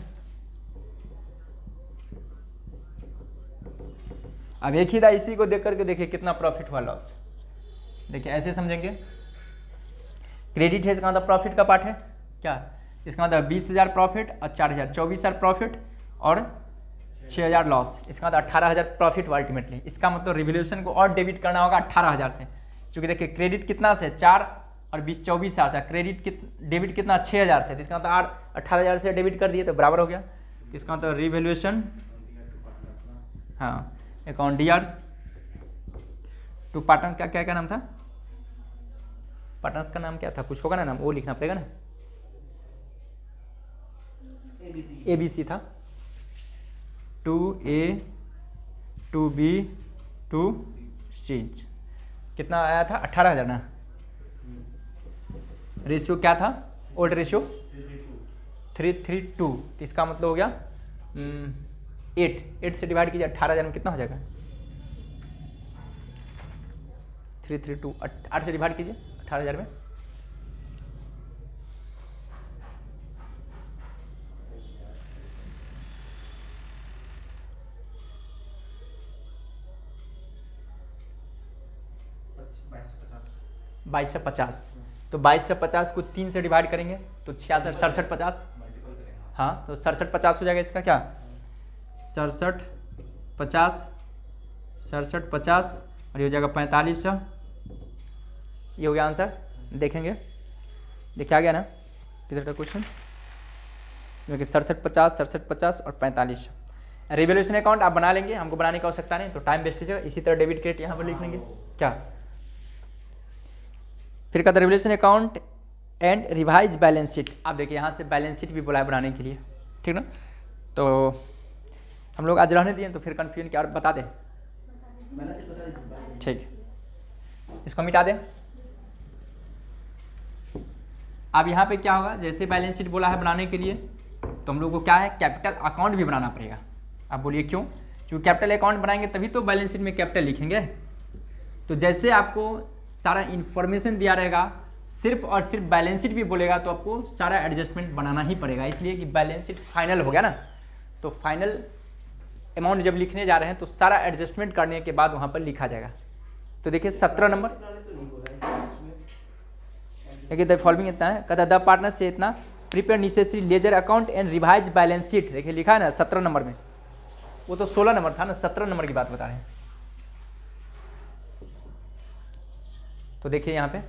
अब एक ही था, इसी को देख करके देखिए कितना प्रॉफिट हुआ लॉस। देखिए ऐसे समझेंगे, क्रेडिट है इसका मतलब प्रॉफिट का पार्ट है क्या, इसका मतलब 20,000 प्रॉफिट और 4,000, 24,000 प्रॉफिट और 6,000 लॉस, इसका मतलब 18,000 प्रॉफिट हुआ अल्टीमेटली। इसका मतलब रिवैल्यूएशन को और डेबिट करना होगा 18,000 से, क्योंकि देखिए क्रेडिट कितना से 4 और 24,000 से, क्रेडिट डेबिट कितना 6,000 से, तो इसका मतलब 18,000 से डेबिट कर दिए तो बराबर हो गया। तो इसका मतलब रिवैल्यूएशन, हाँ अकाउंट DR टू पार्टनर का क्या क्या नाम था, पार्टनर्स का नाम क्या था, कुछ होगा ना नाम, वो लिखना पड़ेगा ना, ABC था, to A to B to C। कितना आया था 18,000 ना। रेशियो क्या था, ओल्ड रेशियो 3:2, तो इसका मतलब हो गया 8 से डिवाइड कीजिए 18,000 में कितना हो जाएगा, 3:2, 8 से डिवाइड कीजिए 18,000 में, बाईस 50। तो 2250 को 3 से डिवाइड करेंगे तो 66, 67, 50, हाँ तो 67, 50 हो जाएगा इसका क्या, 67, 50, 67, 50 और ये हो जाएगा 4500। ये हो गया आंसर। देखेंगे, देखिए आ गया ना किधर का क्वेश्चन, देखिए 6750, 6750 और 4500। रिवैल्यूएशन अकाउंट आप बना लेंगे, हमको बनाने की आवश्यकता नहीं, तो टाइम वेस्टेज है। इसी तरह डेबिट क्रेडिट यहाँ पर लिख लेंगे क्या। फिर कहता है revaluation account and revise balance sheet. आप देखिए यहाँ से बैलेंस शीट भी बोला है बनाने के लिए, ठीक ना। तो हम लोग आज रहने दिए तो फिर कन्फ्यूजन क्या, और बता दें, ठीक, इसको मिटा दें। अब यहाँ पे क्या होगा, जैसे बैलेंस शीट बोला है बनाने के लिए, तो हम लोग को क्या है, कैपिटल अकाउंट भी बनाना पड़ेगा। आप बोलिए क्यों, क्योंकि कैपिटल अकाउंट बनाएंगे तभी तो बैलेंस शीट में कैपिटल लिखेंगे। तो जैसे आपको सारा इन्फॉर्मेशन दिया रहेगा, सिर्फ और सिर्फ बैलेंस शीट भी बोलेगा तो आपको सारा एडजस्टमेंट बनाना ही पड़ेगा, इसलिए कि बैलेंस शीट फाइनल हो गया ना। तो फाइनल अमाउंट जब लिखने जा रहे हैं तो सारा एडजस्टमेंट करने के बाद वहाँ पर लिखा जाएगा। तो देखिए 17 नंबर, देखिए द फॉलोइंग इतना है, कहता द पार्टनर से इतना prepare necessary ledger account and revise balance sheet. देखिए लिखा है ना 17 नंबर में, वो तो 16 नंबर था ना, 17 नंबर की बात बता रहे हैं। तो देखिए यहाँ पे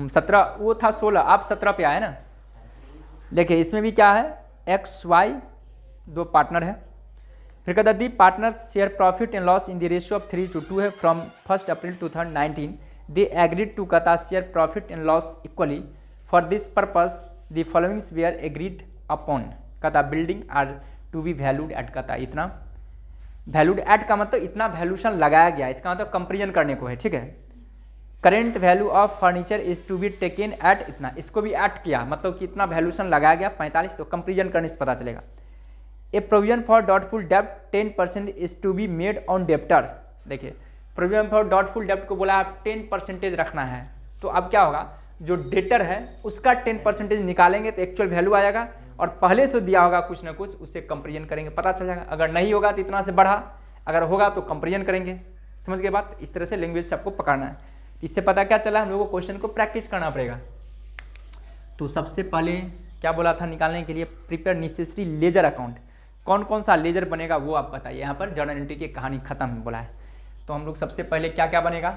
17, वो था 16, आप 17 पे आए ना। देखिए इसमें भी क्या है, एक्स वाई दो पार्टनर है। फिर कहता the partner share profit and loss in the ratio of 3:2 है from 1 April 2019। They agreed to कहता share profit and loss equally. For this purpose the followings were agreed upon. कहता building are to be valued at, कहता इतना valued at का मतलब इतना valuation लगाया गया, इसका मतलब कंपेरिजन करने को है, ठीक है। Current value of furniture is to be taken at इतना, इसको भी ऐड किया, मतलब कि इतना वैल्यूशन लगाया गया 45, तो कंपेरिजन करने से पता चलेगा। ए प्रोविजन फॉर डॉटफुल डेप्ट 10% is to be made on debtor. देखिए प्रोविजन फॉर डॉटफुल डेप्ट को बोला आप 10% रखना है, तो अब क्या होगा, जो डेटर है उसका 10% निकालेंगे तो एक्चुअल वैल्यू आएगा, और पहले से दिया होगा कुछ ना कुछ, उससे कंपेरिजन करेंगे पता चल जाएगा। अगर नहीं होगा तो इतना से बढ़ा, अगर होगा तो कंपेरिजन करेंगे। समझ गए बात, इस तरह से लैंग्वेज से आपको पकड़ना है। इससे पता क्या चला, हम लोगों को क्वेश्चन को प्रैक्टिस करना पड़ेगा। तो सबसे पहले क्या बोला था निकालने के लिए, प्रिपेयर नेसेसरी लेजर अकाउंट। कौन कौन सा लेजर बनेगा वो आप बताइए। यहाँ पर जर्नल एंट्री की कहानी खत्म बोला है। तो हम लोग सबसे पहले क्या क्या बनेगा,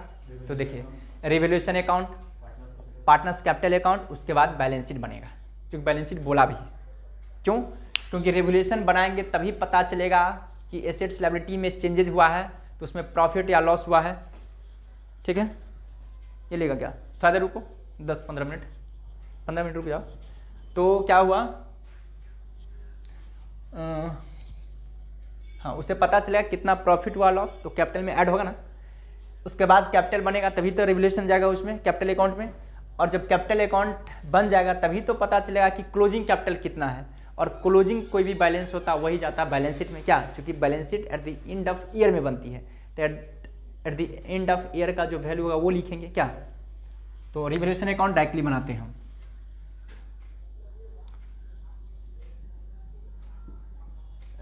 तो देखिए revaluation account, partners capital account, उसके बाद बैलेंस शीट बनेगा। क्योंकि बैलेंस शीट बोला भी क्यों, क्योंकि रिवैल्यूएशन बनाएंगे तभी पता चलेगा कि एसेट्स लायबिलिटी में चेंजेज हुआ है, तो उसमें प्रॉफिट या लॉस हुआ है, ठीक है। ये लेगा क्या, थोड़ा देर रुको, 10-15 मिनट, 15 मिनट रुक जाओ। तो क्या हुआ, हाँ उसे पता चलेगा कितना प्रॉफिट हुआ लॉस, तो कैपिटल में ऐड होगा ना। उसके बाद कैपिटल बनेगा तभी तो रिवैल्यूएशन जाएगा उसमें, कैपिटल अकाउंट में। और जब कैपिटल अकाउंट बन जाएगा तभी तो पता चलेगा कि क्लोजिंग कैपिटल कितना है, और क्लोजिंग कोई भी बैलेंस होता है वही जाता है बैलेंस शीट में। क्या, क्योंकि balance sheet at the end of year में बनती है, तो at the end of year का जो वैल्यू होगा वो लिखेंगे क्या। तो रिवैल्यूएशन अकाउंट डायरेक्टली बनाते हैं हम।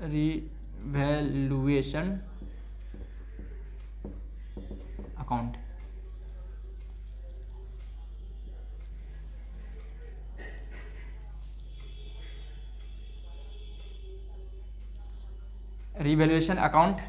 Revaluation account, revaluation account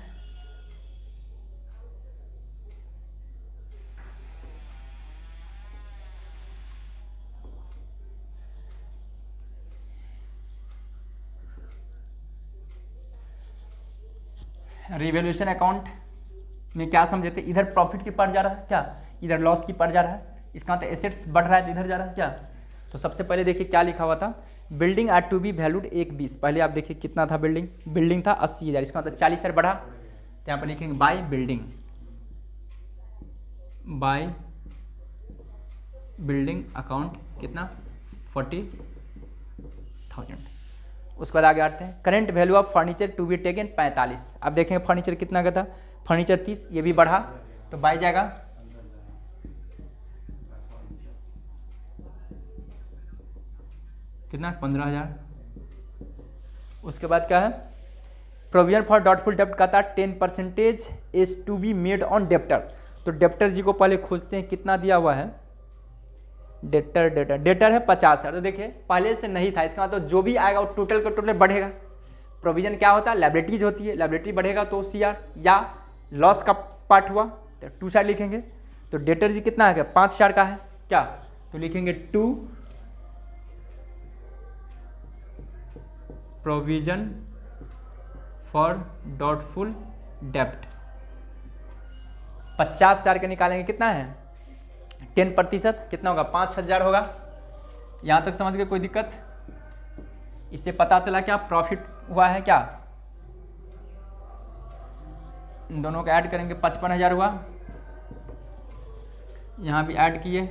revaluation account में क्या समझे थे, इधर प्रॉफिट की पार्ट जा रहा है क्या, इधर लॉस की पार्ट जा रहा है, इसका मतलब एसेट्स बढ़ रहा है इधर जा रहा है क्या। तो सबसे पहले देखिए क्या लिखा हुआ था, building are to be valued 1:20। पहले आप देखिए कितना था, बिल्डिंग था 80,000, इसका मतलब 40,000 बढ़ा, तो यहाँ पर लिखेंगे बाय बिल्डिंग अकाउंट कितना 40,000। उसके बाद आगे आते हैं, current value of furniture to be taken 45। अब देखेंगे फर्नीचर कितना का था, फर्नीचर 30, ये भी बढ़ा तो बाय जाएगा कितना 15,000। उसके बाद क्या है, प्रोविजन फॉर डॉटफुल डेप्ट का था 10% is to be made on debtor. तो डेप्टर जी को पहले खोजते हैं कितना दिया हुआ है, डेटर है 50,000। तो देखिए पहले से नहीं था, इसका मतलब जो भी आएगा वो टोटल का टोटल बढ़ेगा। प्रोविजन क्या होता है, लायबिलिटीज होती है, लायबिलिटी बढ़ेगा तो सीआर, या लॉस का पार्ट हुआ तो टू साइड लिखेंगे। तो डेटर जी कितना है, 5,000 का है क्या, तो लिखेंगे टू प्रोविजन फॉर डाउटफुल डेप्ट। 50,000 के निकालेंगे कितना है, 10% कितना होगा, 5,000 होगा। यहाँ तक समझ गए, कोई दिक्कत? इससे पता चला क्या प्रॉफिट हुआ है क्या, इन दोनों को ऐड करेंगे 55,000 हुआ, यहाँ भी ऐड किए,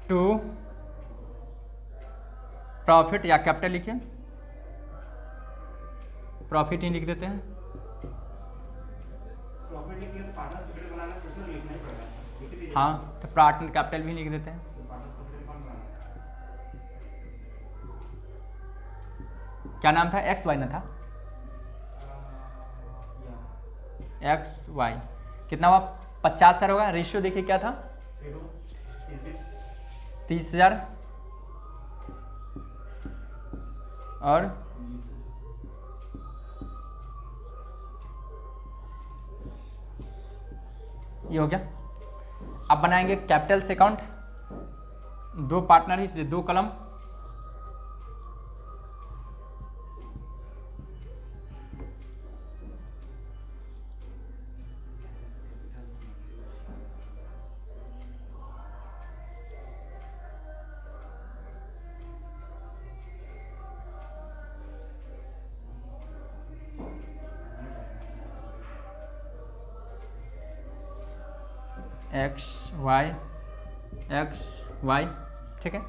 टू प्रॉफिट या कैपिटल लिखिए, प्रॉफिट ही लिख देते हैं, प्रॉफिट लिखिए तो पार्टनर्स कैपिटल बनाना है, उसमें लिखना ही पड़ेगा, लिख दीजिए। हाँ तो पार्टनर कैपिटल भी लिख देते हैं। पार्टनर्स कैपिटल कौन बनाना क्या नाम था, एक्स वाई ना था, है? एक्स वाई कितना हुआ, 50,000 होगा। रेशियो देखिए क्या था, 30,000 और ये हो गया। अब बनाएंगे कैपिटल से अकाउंट, दो पार्टनर है इसलिए दो कलम, एक्स वाई, ठीक है।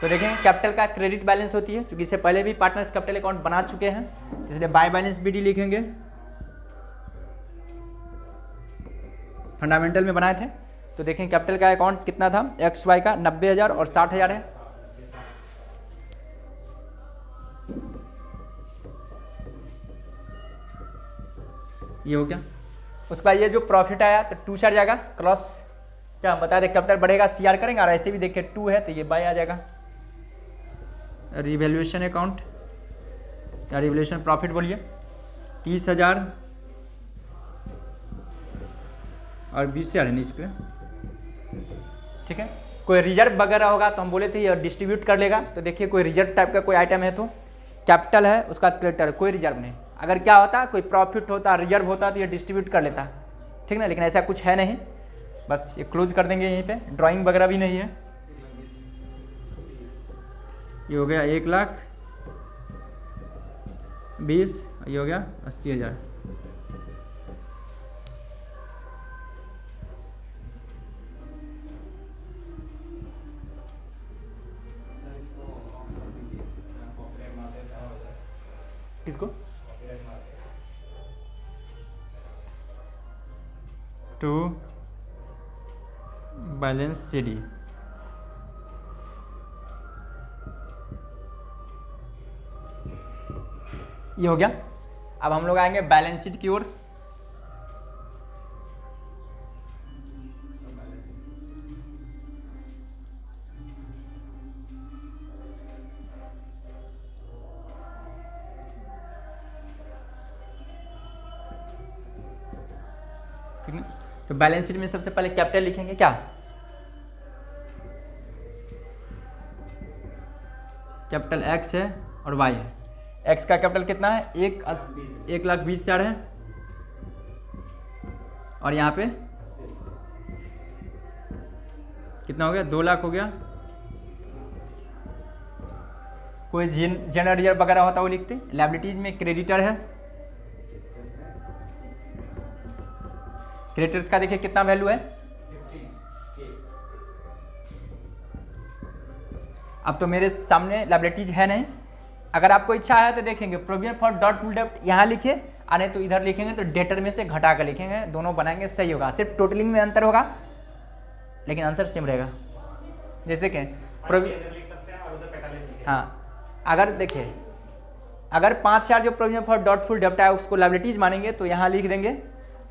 तो देखें कैपिटल का क्रेडिट बैलेंस होती है, क्योंकि इससे पहले भी पार्टनर्स कैपिटल अकाउंट बना चुके हैं, इसलिए बाय बैलेंस बी डी लिखेंगे, फंडामेंटल में बनाए थे। तो देखें कैपिटल का अकाउंट कितना था, एक्स वाई का 90,000 और 60,000 है। ये हो गया। उसके बाद ये जो प्रॉफिट आया तो टू साइड जाएगा, क्रॉस क्या हम बता दें, कैपिटल बढ़ेगा सीआर करेंगे, और ऐसे भी देखिए टू है तो ये बाय आ जाएगा। रिवैल्यूएशन अकाउंट या रिवैल्यूएशन प्रॉफिट बोलिए, 30,000 और 20,000 है नहीं इस पर, ठीक है। कोई रिजर्व वगैरह होगा तो हम बोले थे ये डिस्ट्रीब्यूट कर लेगा। तो देखिए कोई रिजर्व टाइप का कोई आइटम है तो कैपिटल है, उसका क्रेडिटर, कोई रिजर्व नहीं। अगर क्या होता, कोई प्रॉफिट होता, रिजर्व होता तो ये डिस्ट्रीब्यूट कर लेता, ठीक ना, लेकिन ऐसा कुछ है नहीं। बस ये क्लोज कर देंगे यहीं पे, ड्राइंग वगैरह भी नहीं है। ये हो गया 1,20,000, ये हो गया 80,000। किसको, टू बैलेंस सी डी, ये हो गया। अब हम लोग आएंगे बैलेंस शीट की ओर। ठीक है, तो बैलेंस शीट में सबसे पहले कैपिटल लिखेंगे क्या, कैपिटल एक्स है और वाई है। एक्स का कैपिटल कितना है, 1,20,000 है, और यहाँ पे कितना हो गया, 2 लाख हो गया। कोई जनरल रिजर्व वगैरह होता वो लिखते। लायबिलिटीज में क्रेडिटर है, क्रेडिटर्स का देखिए कितना वैल्यू है, अब तो मेरे सामने लायबिलिटीज है नहीं, अगर आपको इच्छा है तो देखेंगे प्रोविजन फॉर डॉट फुल डेप्ट यहाँ लिखिए, और नहीं तो इधर लिखेंगे तो डेटर में से घटा कर लिखेंगे, दोनों बनाएंगे सही होगा, सिर्फ टोटलिंग में अंतर होगा लेकिन आंसर सेम रहेगा। जैसे कि इधर लिख सकते हैं और उधर 45 लिखें। हाँ, अगर देखिए अगर 5,000 जो प्रोविजन फॉर डॉट फुल डेप्ट है उसको लायबिलिटीज मानेंगे तो यहाँ लिख देंगे,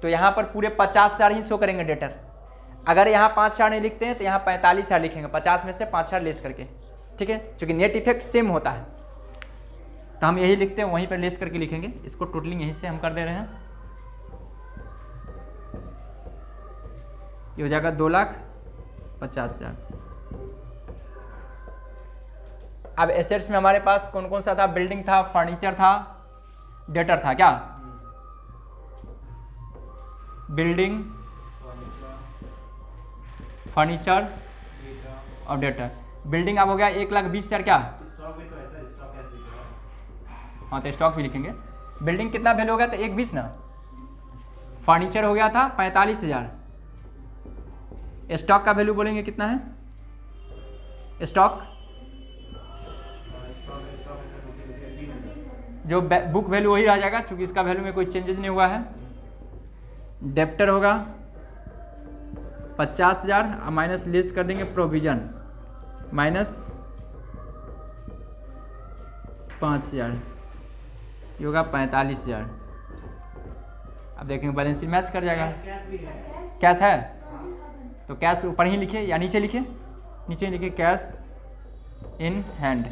तो यहाँ पर पूरे 50,000 ही शो करेंगे डेटर। अगर यहाँ 5,000 नहीं लिखते हैं तो यहाँ 45,000 लिखेंगे, 50 में से 5,000 लेस करके, ठीक है, क्योंकि नेट इफेक्ट सेम होता है तो हम यही लिखते हैं, वहीं पर लेस करके लिखेंगे। इसको टोटलिंग यहीं से हम कर दे रहे हैं, ये हो जाएगा 2,50,000। अब एसेट्स में हमारे पास कौन कौन सा था? बिल्डिंग था, फर्नीचर था, डेटर था। क्या? बिल्डिंग, फर्नीचर और डेटर। बिल्डिंग अब हो गया 1,20,000। क्या? स्टॉक भी तो ऐसा स्टॉक ऐसे लिख रहा है। हाँ तो स्टॉक भी लिखेंगे। बिल्डिंग कितना वैल्यू हो गया? तो 1,20 ना। फर्नीचर हो गया था 45,000। स्टॉक का वैल्यू बोलेंगे कितना है? स्टॉक जो बुक वैल्यू वही रह जाएगा क्योंकि इसका वैल्यू में कोई चेंजेस नहीं हुआ है। डेप्टर होगा 50,000 माइनस लेस कर देंगे प्रोविजन माइनस 5,000, ये होगा 45,000। अब देखेंगे बैलेंस शीट मैच कर जाएगा। कैश भी है। कैश है तो कैश ऊपर ही लिखिए या नीचे लिखिए? नीचे लिखिए कैश इन हैंड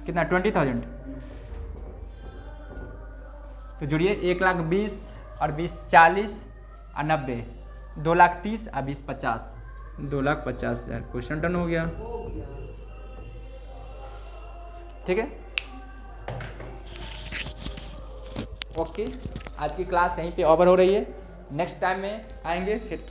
कितना? 20,000। तो जुड़िए 1,20,000 और 20 40 और 90 2,30,000 और 20 50 2,50,000। क्वेश्चन डन हो गया। ठीक है, ओके। आज की क्लास यहीं पे ओवर हो रही है, नेक्स्ट टाइम में आएंगे फिर